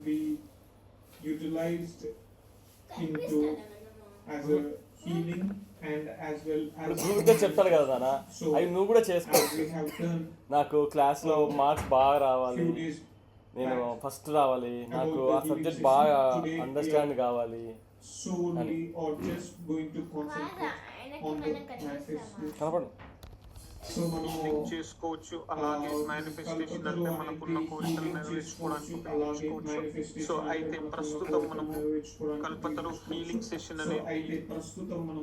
be utilized into as a healing and as well ఇప్పుడు as గ్రూప్గా చెప్తాను కదా నాన్న, so అవి నువ్వు కూడా as చేసుకోవచ్చు. we have done నాకు క్లాస్లో మార్క్స్ బాగా రావాలి, few days నేను back ఫస్ట్ రావాలి, నాకు about the ఆ healing సబ్జెక్ట్ session, బాగా today we అండర్స్టాండ్ are కావాలి solely or just going to concentrate on the manifestation. కనపడు. సో మనము చేసుకోవచ్చు. అలాగే మేనిఫెస్టేషన్ అంటే మనకున్న కోరికలు నెరవేర్చుకోవడానికి ఉపయోగించుకోవచ్చు. సో అయితే ప్రస్తుతం మనము కల్పతరు హీలింగ్ సెషన్ అనేది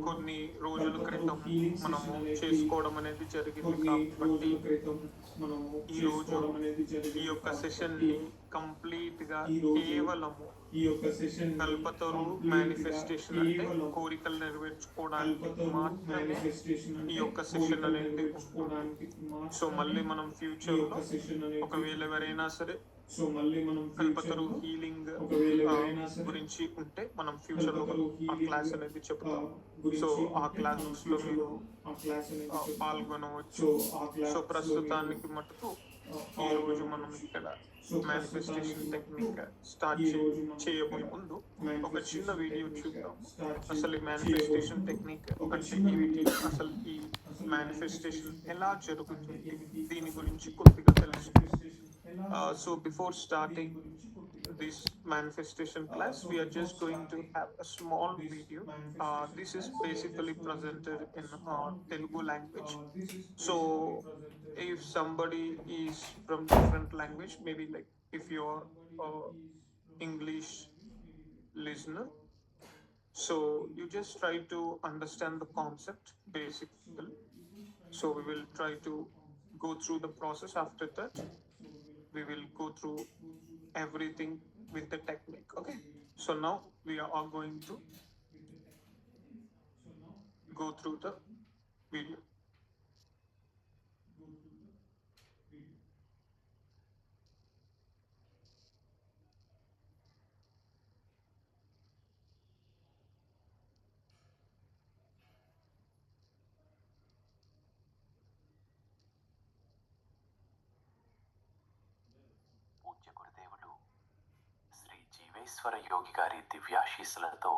కొన్ని రోజుల క్రితం మనము చేసుకోవడం అనేది జరిగింది. కాబట్టి ఈ రోజు ఈ యొక్క సెషన్ ని కంప్లీట్ గా కేవలము ఈ యొక్క సెషన్ కల్పతరు మేనిఫెస్టేషన్ అంటే కోరికలు నెరవేర్చుకోవడానికి మాత్రమే ఈ యొక్క సెషన్ అనేది. సో మళ్ళీ మనం ఫ్యూచర్ లో ఒకవేళ ఎవరైనా సరే కల్పతరు హీలింగ్ గురించి ఉంటే మనం ఫ్యూచర్ లో ఆ క్లాస్ అనేది చెప్తాం. సో ఆ క్లాస్ లో మీరు పాల్గొనవచ్చు. సో ప్రస్తుతానికి మటుకు ఈ రోజు మనం ఇక్కడ మేనిఫెస్టేషన్ టెక్నిక్ స్టార్ట్ చేయబోయే ముందు ఒక చిన్న వీడియో చూద్దాం. అసలు ఈ మేనిఫెస్టేషన్ టెక్నిక్ అంటే అసలు ఈ మేనిఫెస్టేషన్ ఎలా జరుగుతుంది దీని గురించి కొద్దిగా తెలుసు. So before starting this manifestation class, we are just going to have a small video. This is basically presented in Telugu language. So if somebody is from different language, maybe like if you're English listener, so you just try to understand the concept basically. So we will try to go through the process. After that we will go through everything with the technique. Okay, so now we are all going to go through the video. పూజ్య గురుదేవులు శ్రీ జీవేశ్వర యోగి గారి దివ్యాశీస్సులతో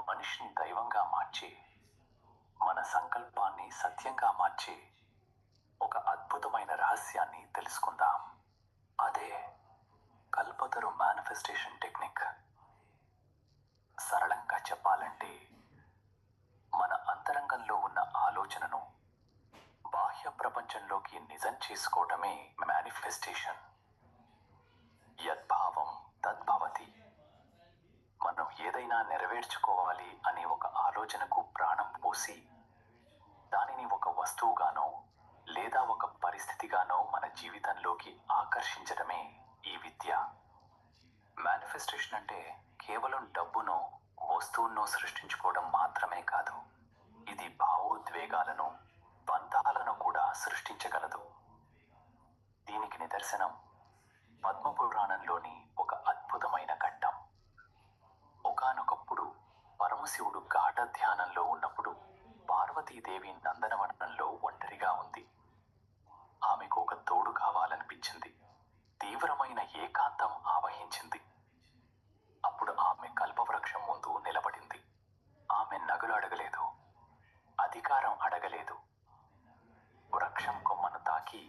మనిషిని దైవంగా మార్చి మన సంకల్పాన్ని సత్యంగా మార్చి ఒక అద్భుతమైన రహస్యాన్ని తెలుసుకుందాం. అదే కల్పతరు మేనిఫెస్టేషన్ టెక్నిక్. సరళంగా చెప్పాలంటే మన అంతరంగంలో ఉన్న ఆలోచనను బాహ్య ప్రపంచంలోకి నిజం చేసుకోవటమే మేనిఫెస్టేషన్. యద్భావం తద్భవతి. మనం ఏదైనా నెరవేర్చుకోవాలి అనే ఒక ఆలోచనకు ప్రాణం పోసి దానిని ఒక వస్తువుగానో లేదా ఒక పరిస్థితిగానో మన జీవితంలోకి ఆకర్షించడమే ఈ విద్య. మేనిఫెస్టేషన్ అంటే కేవలం డబ్బును వస్తువును సృష్టించుకోవడం మాత్రమే కాదు, ఇది భావోద్వేగాలను బంధాలను కూడా సృష్టించగలదు. దీనికి నిదర్శనం పద్మపురాణంలోని ఒక అద్భుతమైన ఘట్టం. ఒకానొకప్పుడు పరమశివుడు గాఢ ధ్యానంలో ఉన్నప్పుడు పార్వతీదేవి నందనవనంలో ఒంటరిగా ఉంది. ఆమెకు ఒక తోడు కావాలనిపించింది. తీవ్రమైన ఏకాంతం ఆవహించింది. అప్పుడు ఆమె కల్పవృక్షం ముందు నిలబడింది. ఆమె నగలు అడగలేదు, అధికారం అడగలేదు. వృక్షం కొమ్మను తాకి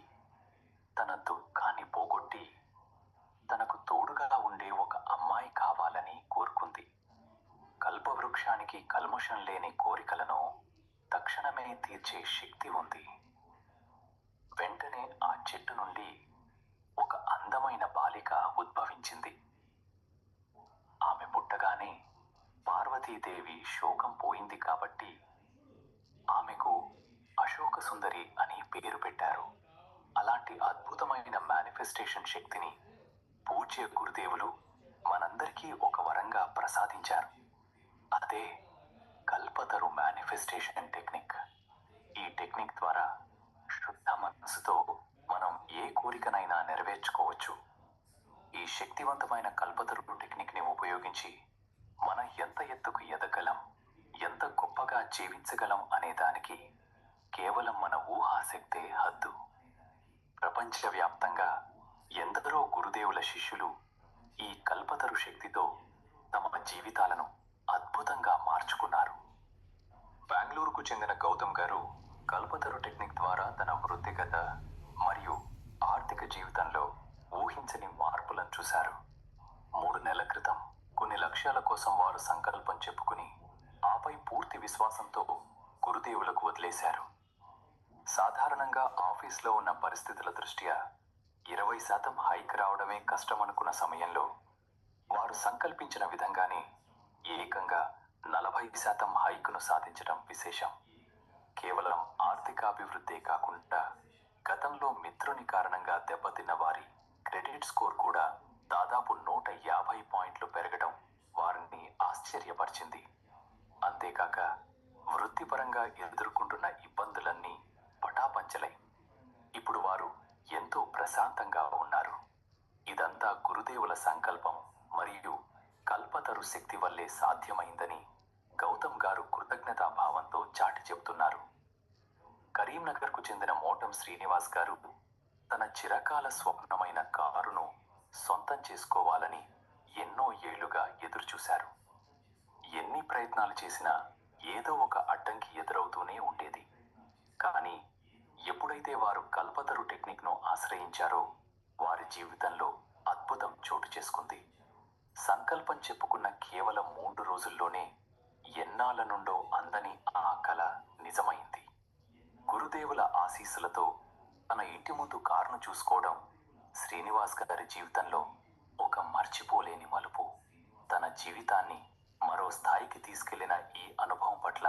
తన దుఃఖాన్ని పోగొట్టి తనకు తోడుగా ఉండే ఒక అమ్మాయి కావాలని కోరుకుంది. కల్పవృక్షానికి కల్మషం లేని కోరికలను తక్షణమే తీర్చే శక్తి ఉంది. వెంటనే ఆ చెట్టు నుండి ఒక అందమైన బాలిక ఉద్భవించింది. ఆమె పుట్టగానే పార్వతీదేవి శోకం పోయింది కాబట్టి ఆమెకు అశోక సుందరి అని పేరు పెట్టారు. అలాంటి అద్భుతమైన మేనిఫెస్టేషన్ శక్తిని పూజ్య గురుదేవులు మనందరికీ ఒక వరంగా ప్రసాదించారు. అదే కల్పతరు మేనిఫెస్టేషన్ టెక్నిక్. ఈ టెక్నిక్ ద్వారా శుద్ధ మనస్సుతో మనం ఏ కోరికనైనా నెరవేర్చుకోవచ్చు. ఈ శక్తివంతమైన కల్పతరు టెక్నిక్ని ఉపయోగించి మనం ఎంత ఎత్తుకు ఎదగలం, ఎంత గొప్పగా జీవించగలం అనే దానికి కేవలం మన ఊహాశక్తే హద్దు. ప్రపంచవ్యాప్తంగా ఎందరో గురుదేవుల శిష్యులు ఈ కల్పతరు శక్తితో తమ జీవితాలను అద్భుతంగా మార్చుకున్నారు. బెంగళూరుకు చెందిన గౌతమ్ గారు కల్పతరు టెక్నిక్ ద్వారా తన వృత్తిగత మరియు ఆర్థిక జీవితంలో ఊహించని మార్పులను చూశారు. 3 నెలల క్రితం కొన్ని లక్ష్యాల కోసం వారు సంకల్పం చెప్పుకుని ఆపై పూర్తి విశ్వాసంతో గురుదేవులకు వదిలేశారు. సాధారణంగా ఆఫీస్లో ఉన్న పరిస్థితుల దృష్ట్యా 20% హైక్ రావడమే కష్టమనుకున్న సమయంలో వారు సంకల్పించిన విధంగానే ఏకంగా 40% హైకును సాధించడం విశేషం. కేవలం ఆర్థికాభివృద్ధే కాకుండా గతంలో మిత్రుని కారణంగా దెబ్బతిన్న వారి క్రెడిట్ స్కోర్ కూడా దాదాపు 150 పాయింట్లు పెరగడం వారిని ఆశ్చర్యపరిచింది. అంతేకాక వృత్తిపరంగా ఎదుర్కొంటున్న ఇబ్బందులన్నీ పటాపంచలై ఇప్పుడు వారు ఎంతో ప్రశాంతంగా ఉన్నారు. ఇదంతా గురుదేవుల సంకల్పం మరియు కల్పతరు శక్తి వల్లే సాధ్యమైందని గౌతమ్ గారు కృతజ్ఞతాభావంతో చాటి చెబుతున్నారు. కరీంనగర్కు చెందిన మోటం శ్రీనివాస్ గారు తన చిరకాల స్వప్నమైన కారును సొంతం చేసుకోవాలని ఎన్నో ఏళ్లుగా ఎదురుచూశారు. ఎన్ని ప్రయత్నాలు చేసినా ఏదో ఒక అడ్డంకి ఎదురవుతూనే ఉండేది. కానీ ఎప్పుడైతే వారు కల్పతరు టెక్నిక్ను ఆశ్రయించారో వారి జీవితంలో అద్భుతం చోటు చేసుకుంది. సంకల్పం చెప్పుకున్న కేవలం 3 రోజుల్లోనే ఎన్నాళ్ళ నుండో అందని ఆ కల నిజమైంది. గురుదేవుల ఆశీస్సులతో తన ఇంటి ముందు కారును చూసుకోవడం శ్రీనివాస్ గారి జీవితంలో ఒక మర్చిపోలేని మలుపు. తన జీవితాన్ని మరో స్థాయికి తీసుకెళ్లిన ఈ అనుభవం పట్ల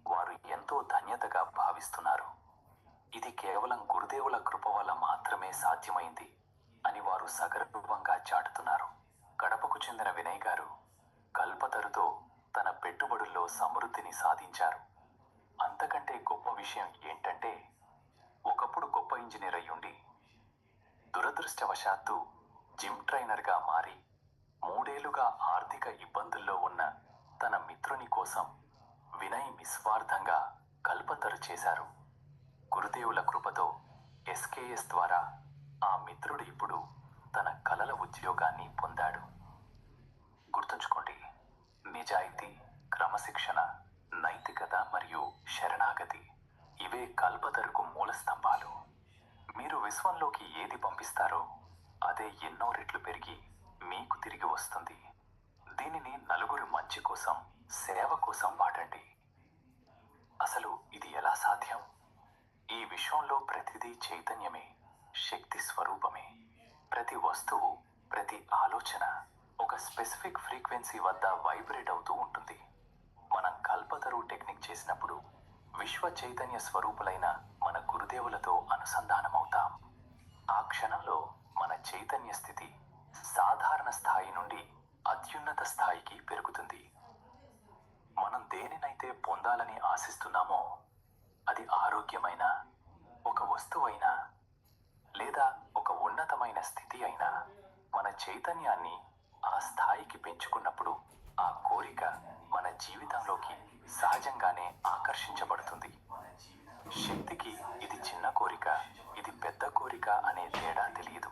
వారు ఎంతో ధన్యతగా భావిస్తున్నారు. ఇది కేవలం గురుదేవుల కృప వల్ల మాత్రమే సాధ్యమైంది అని వారు సగర్వంగా చాటుతున్నారు. కడపకు చెందిన వినయ్ గారు కల్పతరుతో తన పెట్టుబడుల్లో సమృద్ధిని సాధించారు. అంతకంటే గొప్ప విషయం ఏంటంటే ఒకప్పుడు గొప్ప ఇంజనీర్ అయ్యుండి దురదృష్టవశాత్తు జిమ్ ట్రైనర్గా మారి 3 ఏళ్లుగా ఆర్థిక ఇబ్బందుల్లో ఉన్న తన మిత్రుని కోసం వినయ్ నిస్వార్థంగా కల్పతరు చేశారు. గురుదేవుల కృపతో ఎస్కేఎస్ ద్వారా ఆ మిత్రుడు ఇప్పుడు తన కలల ఉద్యోగాన్ని పొందాడు. గుర్తుంచుకోండి, నిజాయితీ, క్రమశిక్షణ, నైతికత మరియు శరణాగతి ఇవే కల్పతరుకు మూల స్తంభాలు. మీరు విశ్వంలోకి ఏది పంపిస్తారో అదే ఎన్నో రెట్లు పెరిగి మీకు తిరిగి వస్తుంది. దీనిని నలుగురి మంచి కోసం, సేవ కోసం వాడండి. అసలు ఇది ఎలా సాధ్యం? ఈ విశ్వంలో ప్రతిదీ చైతన్యమే, శక్తి స్వరూపమే. ప్రతి వస్తువు, ప్రతి ఆలోచన ఒక స్పెసిఫిక్ ఫ్రీక్వెన్సీ వద్ద వైబ్రేట్ అవుతూ ఉంటుంది. మనం కల్పతరు టెక్నిక్ చేసినప్పుడు విశ్వ చైతన్య స్వరూపులైన మన గురుదేవులతో అనుసంధానమవుతాం. ఆ క్షణంలో మన చైతన్య స్థితి సాధారణ స్థాయి నుండి అత్యున్నత స్థాయికి పెరుగుతుంది. మనం దేనినైతే పొందాలని ఆశిస్తున్నామో అది ఆరోగ్యమైన, ఒక వస్తువైనా లేదా ఒక ఉన్నతమైన స్థితి అయినా మన చైతన్యాన్ని ఆ స్థాయికి పెంచుకున్నప్పుడు ఆ కోరిక మన జీవితంలోకి సహజంగానే ఆకర్షించబడుతుంది. శక్తికి ఇది చిన్న కోరిక, ఇది పెద్ద కోరిక అనే తేడా తెలియదు.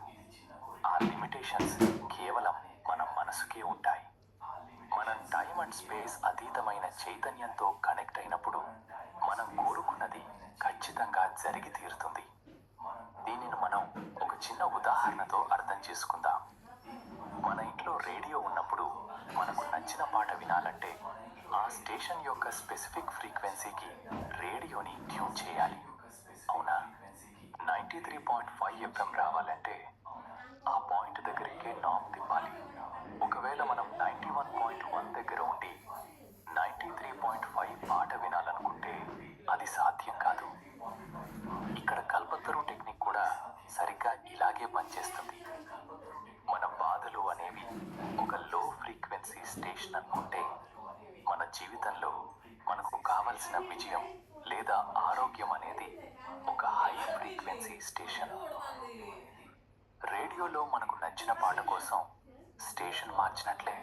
ఆ లిమిటేషన్స్ కేవలం మన మనసుకే ఉంటాయి. మనం టైం అండ్ స్పేస్ అతీతమైన చైతన్యంతో కనెక్ట్ అయినప్పుడు మనం కోరుకున్నది ఖచ్చితంగా జరిగి తీరుతుంది. దీనిని మనం ఒక చిన్న ఉదాహరణతో అర్థం చేసుకుందాం. మన ఇంట్లో రేడియో ఉన్నప్పుడు మనకు నచ్చిన పాట వినాలంటే ఆ స్టేషన్ యొక్క స్పెసిఫిక్ ఫ్రీక్వెన్సీకి రేడియోని ట్యూన్ చేయాలి. అవునా? 93.5 FM రావాలంటే ఆ పాయింట్ దగ్గరికే నాబ్ తిప్పాలి. ఒకవేళ మనం 91.1 దగ్గర ఉండి 93.5 పాట వినాలనుకుంటే అది సాధ్యం కాదు. ఇక్కడ కల్పతరు టెక్నిక్ కూడా సరిగ్గా ఇలాగే పనిచేస్తుంది. మన బాధలు అనేవి ఒక లో ఫ్రీక్వెన్సీ స్టేషన్ అనుకుంటే మన జీవితంలో మనకు కావలసిన విజయం లేదా ఆరోగ్యం అనేది ఒక హై ఫ్రీక్వెన్సీ స్టేషన్. రేడియోలో మనకు నచ్చిన పాట కోసం స్టేషన్ మార్చినట్లే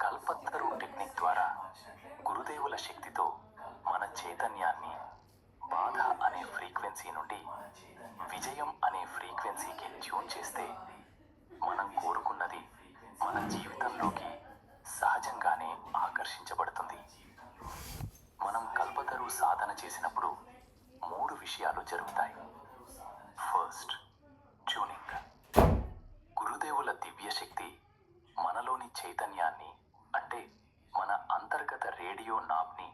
కల్పతరు టెక్నిక్ ద్వారా గురుదేవుల శక్తితో మన చైతన్యాన్ని బాధ అనే ఫ్రీక్వెన్సీ నుండి విజయం అనే ఫ్రీక్వెన్సీకి ట్యూన్ చేస్తే మనం కోరుకున్నది మన జీవితంలోకి సహజంగానే ఆకర్షించబడుతుంది. మనం కల్పతరు సాధన చేసినప్పుడు 3 విషయాలు జరుగుతాయి. First, tuning. గురుదేవుల దివ్యశక్తి మనలోని చైతన్యాన్ని, అంటే మన అంతర్గత రేడియో నాబ్ని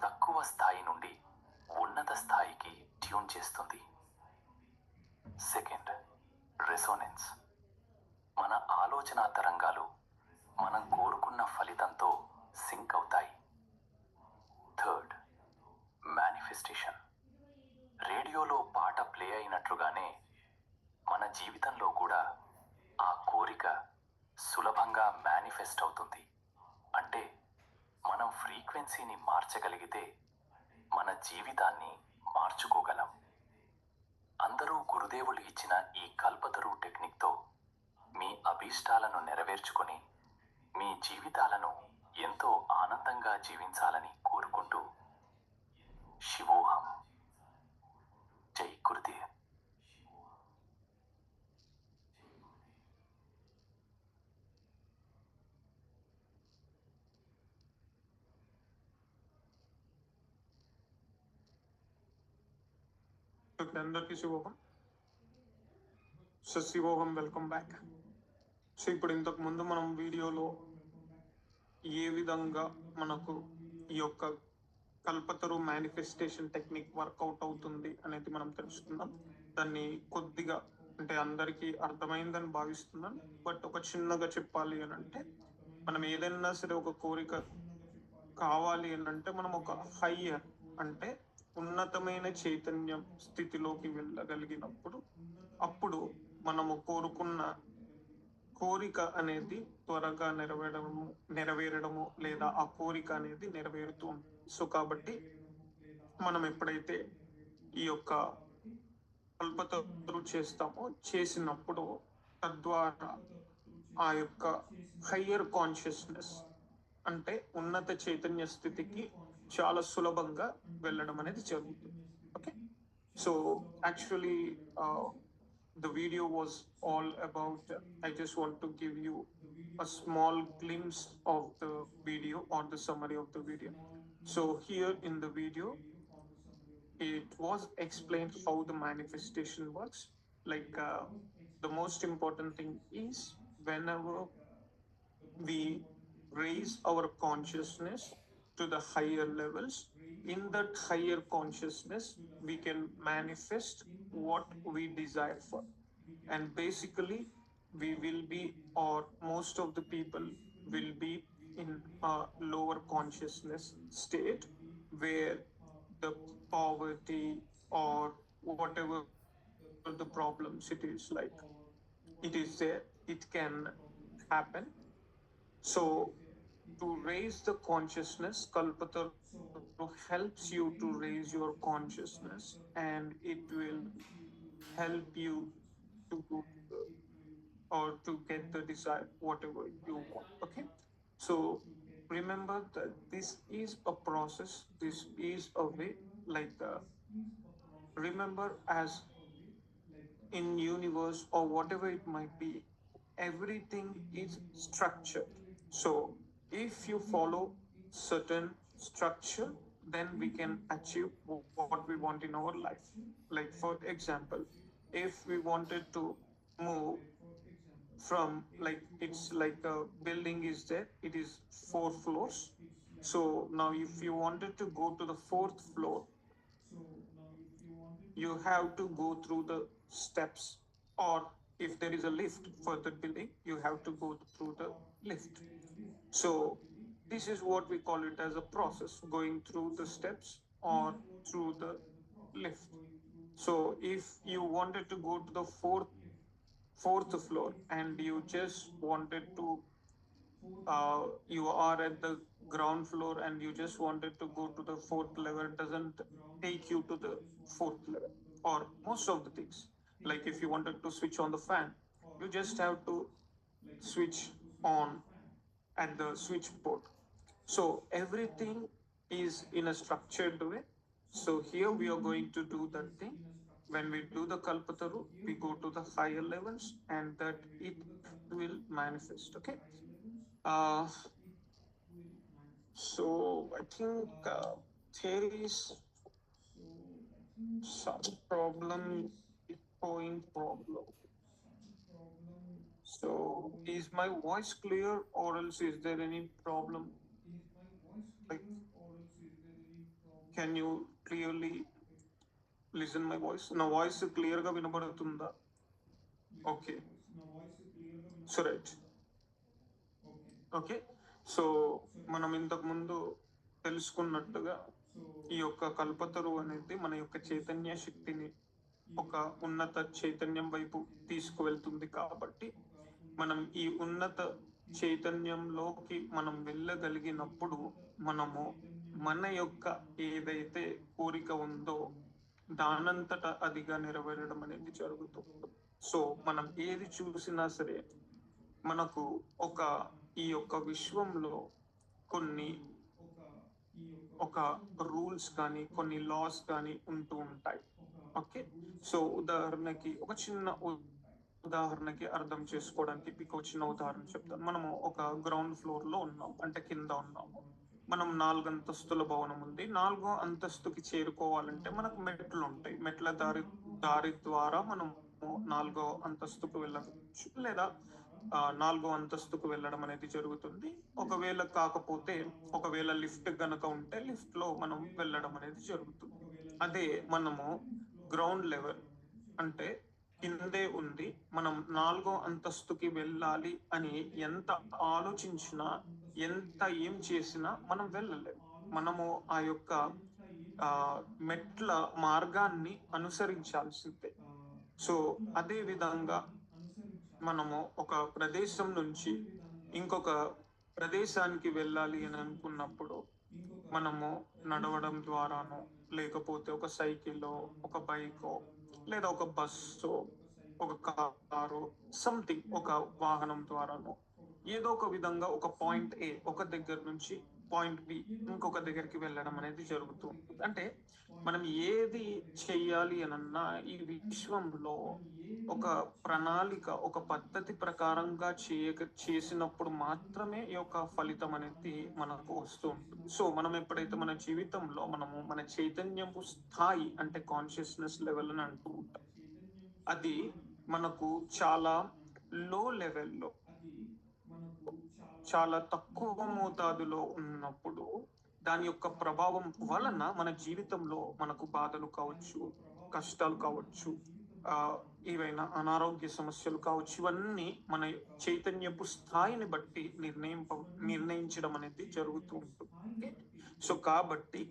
తక్కువ స్థాయి నుండి ఉన్నత స్థాయికి ట్యూన్ చేస్తుంది. Second, resonance. మన ఆలోచన తరంగాలు మనం కోరుకున్న ఫలితంతో సింక్ అవుతాయి. Third, manifestation. రేడియోలో పాట ప్లే అయినట్లుగానే మన జీవితంలో కూడా ఆ కోరిక సులభంగా మేనిఫెస్ట్ అవుతుంది. అంటే మనం ఫ్రీక్వెన్సీని మార్చగలిగితే మన జీవితాన్ని మార్చుకోగలం. అందరూ గురుదేవులు ఇచ్చిన ఈ కల్పతరు టెక్నిక్తో మీ అభీష్టాలను నెరవేర్చుకొని మీ జీవితాలను ఎంతో ఆనందంగా జీవించాలని కోరుకుంటూ శివోహం. జై గురుదేవ్. అందరికీ శివోహం. సో శివోహం, వెల్కమ్ బ్యాక్. సో ఇప్పుడు ఇంతకు ముందు మనం వీడియోలో ఏ విధంగా మనకు ఈ యొక్క కల్పతరు మేనిఫెస్టేషన్ టెక్నిక్ వర్కౌట్ అవుతుంది అనేది మనం తెలుసుకుందాం. దాన్ని కొద్దిగా, అంటే అందరికీ అర్థమైందని భావిస్తున్నాను, బట్ ఒక చిన్నగా చెప్పాలి అని అంటే, మనం ఏదైనా సరే ఒక కోరిక కావాలి అని అంటే మనం ఒక హయ్యర్, అంటే ఉన్నతమైన చైతన్యం స్థితిలోకి వెళ్ళగలిగినప్పుడు అప్పుడు మనము కోరుకున్న కోరిక అనేది త్వరగా నెరవేరడము లేదా ఆ కోరిక అనేది నెరవేరుతుంది. సో కాబట్టి మనం ఎప్పుడైతే ఈ యొక్క కల్పతరు చేసినప్పుడు తద్వారా ఆ యొక్క హయ్యర్ కాన్షియస్నెస్, అంటే ఉన్నత చైతన్య స్థితికి చాలా సులభంగా వెళ్ళడం అనేది జరుగుతుంది. Okay, so actually the video was all about, I just want to give you a small glimpse of the video or the summary of the video. So here in the video it was explained how the manifestation works. Like the most important thing is, whenever we raise our consciousness to the higher levels, in that higher consciousness we can manifest what we desire for. And basically we will be, or most of the people will be, in a lower consciousness state where the poverty or whatever the problems it is, like it is there, it can happen. So to raise the consciousness, Kalpataru helps you to raise your consciousness, and it will help you to or to get the desire whatever you want. Okay, so remember that this is a process, this is a way, like remember, as in universe or whatever it might be, everything is structured. So if you follow certain structure, then we can achieve what we want in our life. Like for example, if we wanted to move from, like it's like a building is there, it is 4 floors. So now if you wanted to go to the 4th floor, you have to go through the steps, or if there is a lift for the building, you have to go through the lift. So this is what we call it as a process, going through the steps or through the lift. So if you wanted to go to the fourth floor and you just wanted to you are at the ground floor and you just wanted to go to the 4th level, it doesn't take you to the 4th level. Or most of the things, like if you wanted to switch on the fan, you just have to switch on at the switchboard. So everything is in a structured way. So here we are going to do that thing. when we do the kalpataru, we go to the higher levels and that it will manifest. Okay. uh, so I think there is some problem, point problem. So is my voice clear or else is there any problem? Like, can you clearly listen my voice? నా voice clear గా వినబడుతుందా? Okay, so right. Okay, so మనం ఇంతకు ముందు తెలుసుకున్నట్టుగా ఈ యొక్క కల్పతరు అనేది మన యొక్క చైతన్య శక్తిని ఒక ఉన్నత చైతన్యం వైపు తీసుకువెళ్తుంది. కాబట్టి మనం ఈ ఉన్నత చైతన్యంలోకి మనం వెళ్ళగలిగినప్పుడు మనము మన యొక్క ఏదైతే కోరిక ఉందో దానంతట అదిగా నెరవేరడం అనేది జరుగుతుంది. సో మనం ఏది చూసినా సరే మనకు ఈ యొక్క విశ్వంలో కొన్ని ఒక రూల్స్ కానీ కొన్ని లాస్ కానీ ఉంటూ ఉంటాయి. ఓకే, సో ఉదాహరణకి ఒక చిన్న ఉదాహరణకి అర్థం చేసుకోవడానికి మీకు చిన్న ఉదాహరణ చెప్తాను. మనము ఒక గ్రౌండ్ ఫ్లోర్ లో ఉన్నాం, అంటే కింద ఉన్నాము. మనం 4 అంతస్తుల భవనం ఉంది. 4వ అంతస్తుకి చేరుకోవాలంటే మనకు మెట్లు ఉంటాయి. మెట్ల దారి ద్వారా మనం 4వ అంతస్తుకు వెళ్ళవచ్చు, లేదా 4వ అంతస్తుకు వెళ్ళడం అనేది జరుగుతుంది. ఒకవేళ కాకపోతే ఒకవేళ లిఫ్ట్ గనక ఉంటే లిఫ్ట్ లో మనం వెళ్ళడం అనేది జరుగుతుంది. అదే మనము గ్రౌండ్ లెవెల్ అంటే కిందే ఉంది, మనం 4వ అంతస్తుకి వెళ్ళాలి అని ఎంత ఆలోచించినా ఎంత ఏం చేసినా మనం వెళ్ళలేము. మనము ఆ యొక్క మెట్ల మార్గాన్ని అనుసరించాల్సిందే. సో అదే విధంగా మనము ఒక ప్రదేశం నుంచి ఇంకొక ప్రదేశానికి వెళ్ళాలి అని అనుకున్నప్పుడు మనము నడవడం ద్వారానో లేకపోతే ఒక సైకిల్లో, ఒక బైకో, లేదా ఒక బస్సు, ఒక కారు, సంథింగ్ ఒక వాహనం ద్వారానో ఏదో ఒక విధంగా ఒక పాయింట్ ఏ ఒక దగ్గర నుంచి పాయింట్ బి ఇంకొక దగ్గరికి వెళ్ళడం అనేది జరుగుతుంది. అంటే మనం ఏది చెయ్యాలి అనన్నా ఈ విశ్వంలో ఒక ప్రణాళిక, ఒక పద్ధతి ప్రకారంగా చేసినప్పుడు మాత్రమే ఈ యొక్క ఫలితం అనేది మనకు వస్తూ ఉంటుంది. సో మనం ఎప్పుడైతే మన జీవితంలో మనము మన చైతన్యపు స్థాయి అంటే కాన్షియస్నెస్ లెవెల్ అని అంటూ ఉంటాం, అది మనకు చాలా లో లెవెల్లో, చాలా తక్కువ మోతాదులో ఉన్నప్పుడు దాని యొక్క ప్రభావం వలన మన జీవితంలో మనకు బాధలు కావచ్చు, కష్టాలు కావచ్చు, ఏవైనా అనారోగ్య సమస్యలు కావచ్చు, ఇవన్నీ మన చైతన్యపు స్థాయిని బట్టి నిర్ణయించడం అనేది జరుగుతూ ఉంటుంది. సో కాబట్టి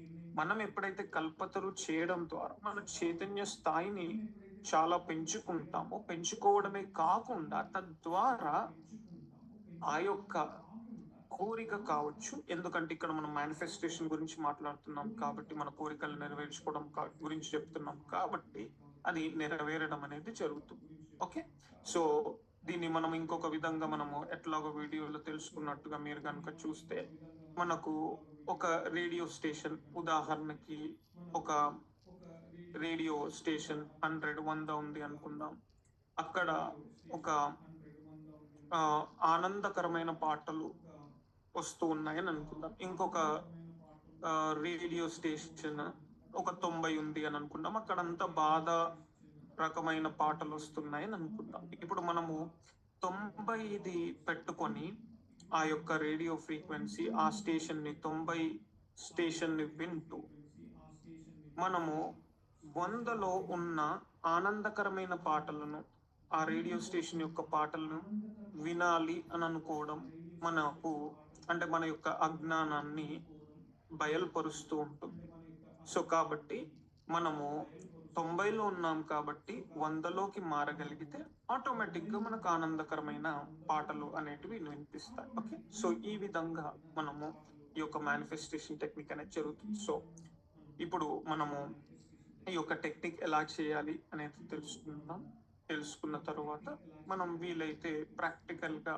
మనం ఎప్పుడైతే కల్పతరు చేయడం ద్వారా మన చైతన్య స్థాయిని చాలా పెంచుకోవడమే కాకుండా తద్వారా ఆ యొక్క కోరిక కావచ్చు, ఎందుకంటే ఇక్కడ మనం మేనిఫెస్టేషన్ గురించి మాట్లాడుతున్నాం కాబట్టి మన కోరికలు నెరవేర్చుకోవడం గురించి చెప్తున్నాం కాబట్టి అది నెరవేరడం అనేది జరుగుతుంది. ఓకే, సో దీన్ని మనం ఇంకొక విధంగా మనము ఎట్లాగో వీడియోలో తెలుసుకున్నట్టుగా మీరు కనుక చూస్తే మనకు ఒక రేడియో స్టేషన్, ఉదాహరణకి ఒక రేడియో స్టేషన్ 100 ఉంది అనుకుందాం. అక్కడ ఒక ఆనందకరమైన పాటలు వస్తూ ఉన్నాయని అనుకుందాం. ఇంకొక రేడియో స్టేషన్ ఒక 90 ఉంది అని అనుకుందాం. అక్కడంతా బాధ రకమైన పాటలు వస్తున్నాయని అనుకుందాం. ఇప్పుడు మనము 90 పెట్టుకొని ఆ యొక్క రేడియో ఫ్రీక్వెన్సీ ఆ స్టేషన్ని 90 స్టేషన్ని వింటూ మనము 100లో ఉన్న ఆనందకరమైన పాటలను, ఆ రేడియో స్టేషన్ యొక్క పాటలను వినాలి అని అనుకోవడం మనకు అంటే మన యొక్క అజ్ఞానాన్ని బయలుపరుస్తూ ఉంటుంది. సో కాబట్టి మనము 90లో ఉన్నాం కాబట్టి 100లోకి మారగలిగితే ఆటోమేటిక్గా మనకు ఆనందకరమైన పాటలు అనేటివి వినిపిస్తాయి. ఓకే, సో ఈ విధంగా మనము ఈ యొక్క మేనిఫెస్టేషన్ టెక్నిక్ అనేది జరుగుతుంది. సో ఇప్పుడు మనము ఈ యొక్క టెక్నిక్ ఎలా చేయాలి అనేది తెలుసుకున్న తర్వాత మనం వీలైతే ప్రాక్టికల్గా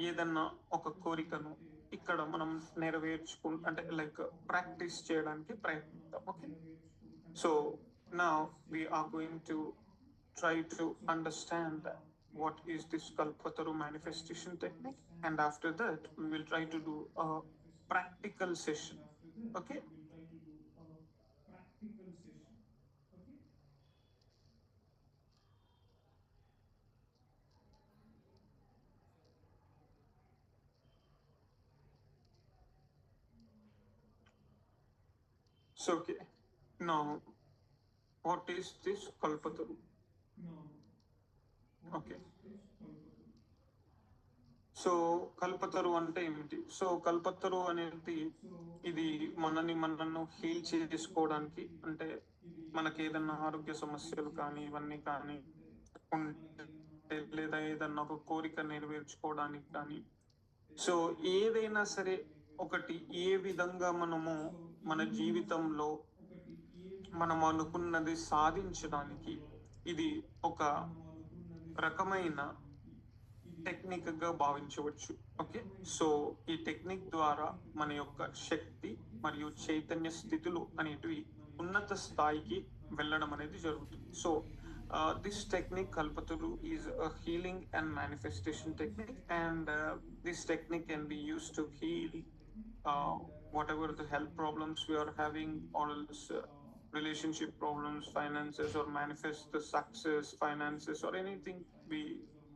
ఏదన్నా ఒక కోరికను ఇక్కడ మనం అంటే లైక్ ప్రాక్టీస్ చేయడానికి ప్రయత్నిద్దాం. Okay, so now we are going to try to understand what is this Kalpataru manifestation technique, and after that we will try to do a practical session. Okay. So okay, now what is this Kalpataru? Okay. So Kalpataru అంటే ఏమిటి? So Kalpataru అనేది ఇది మనను heal చేసుకోవడానికి, అంటే మనకి ఏదన్నా ఆరోగ్య సమస్యలు కానీ ఇవన్నీ కానీ ఉంటే, లేదా ఏదన్నా ఒక కోరిక నెరవేర్చుకోవడానికి కానీ, సో ఏదైనా సరే ఒకటి ఏ విధంగా మనము మన జీవితంలో మనం అనుకున్నది సాధించడానికి ఇది ఒక రకమైన టెక్నిక్ గా భావించవచ్చు. ఓకే, సో ఈ టెక్నిక్ ద్వారా మన యొక్క శక్తి మరియు చైతన్య స్థితులు అనేటివి ఉన్నత స్థాయికి వెళ్ళడం అనేది జరుగుతుంది. So this technique Kalpataru is a healing and manifestation technique, and this technique can be used to heal whatever the health problems we are having, or else relationship problems, finances, or manifest the success, finances, or anything we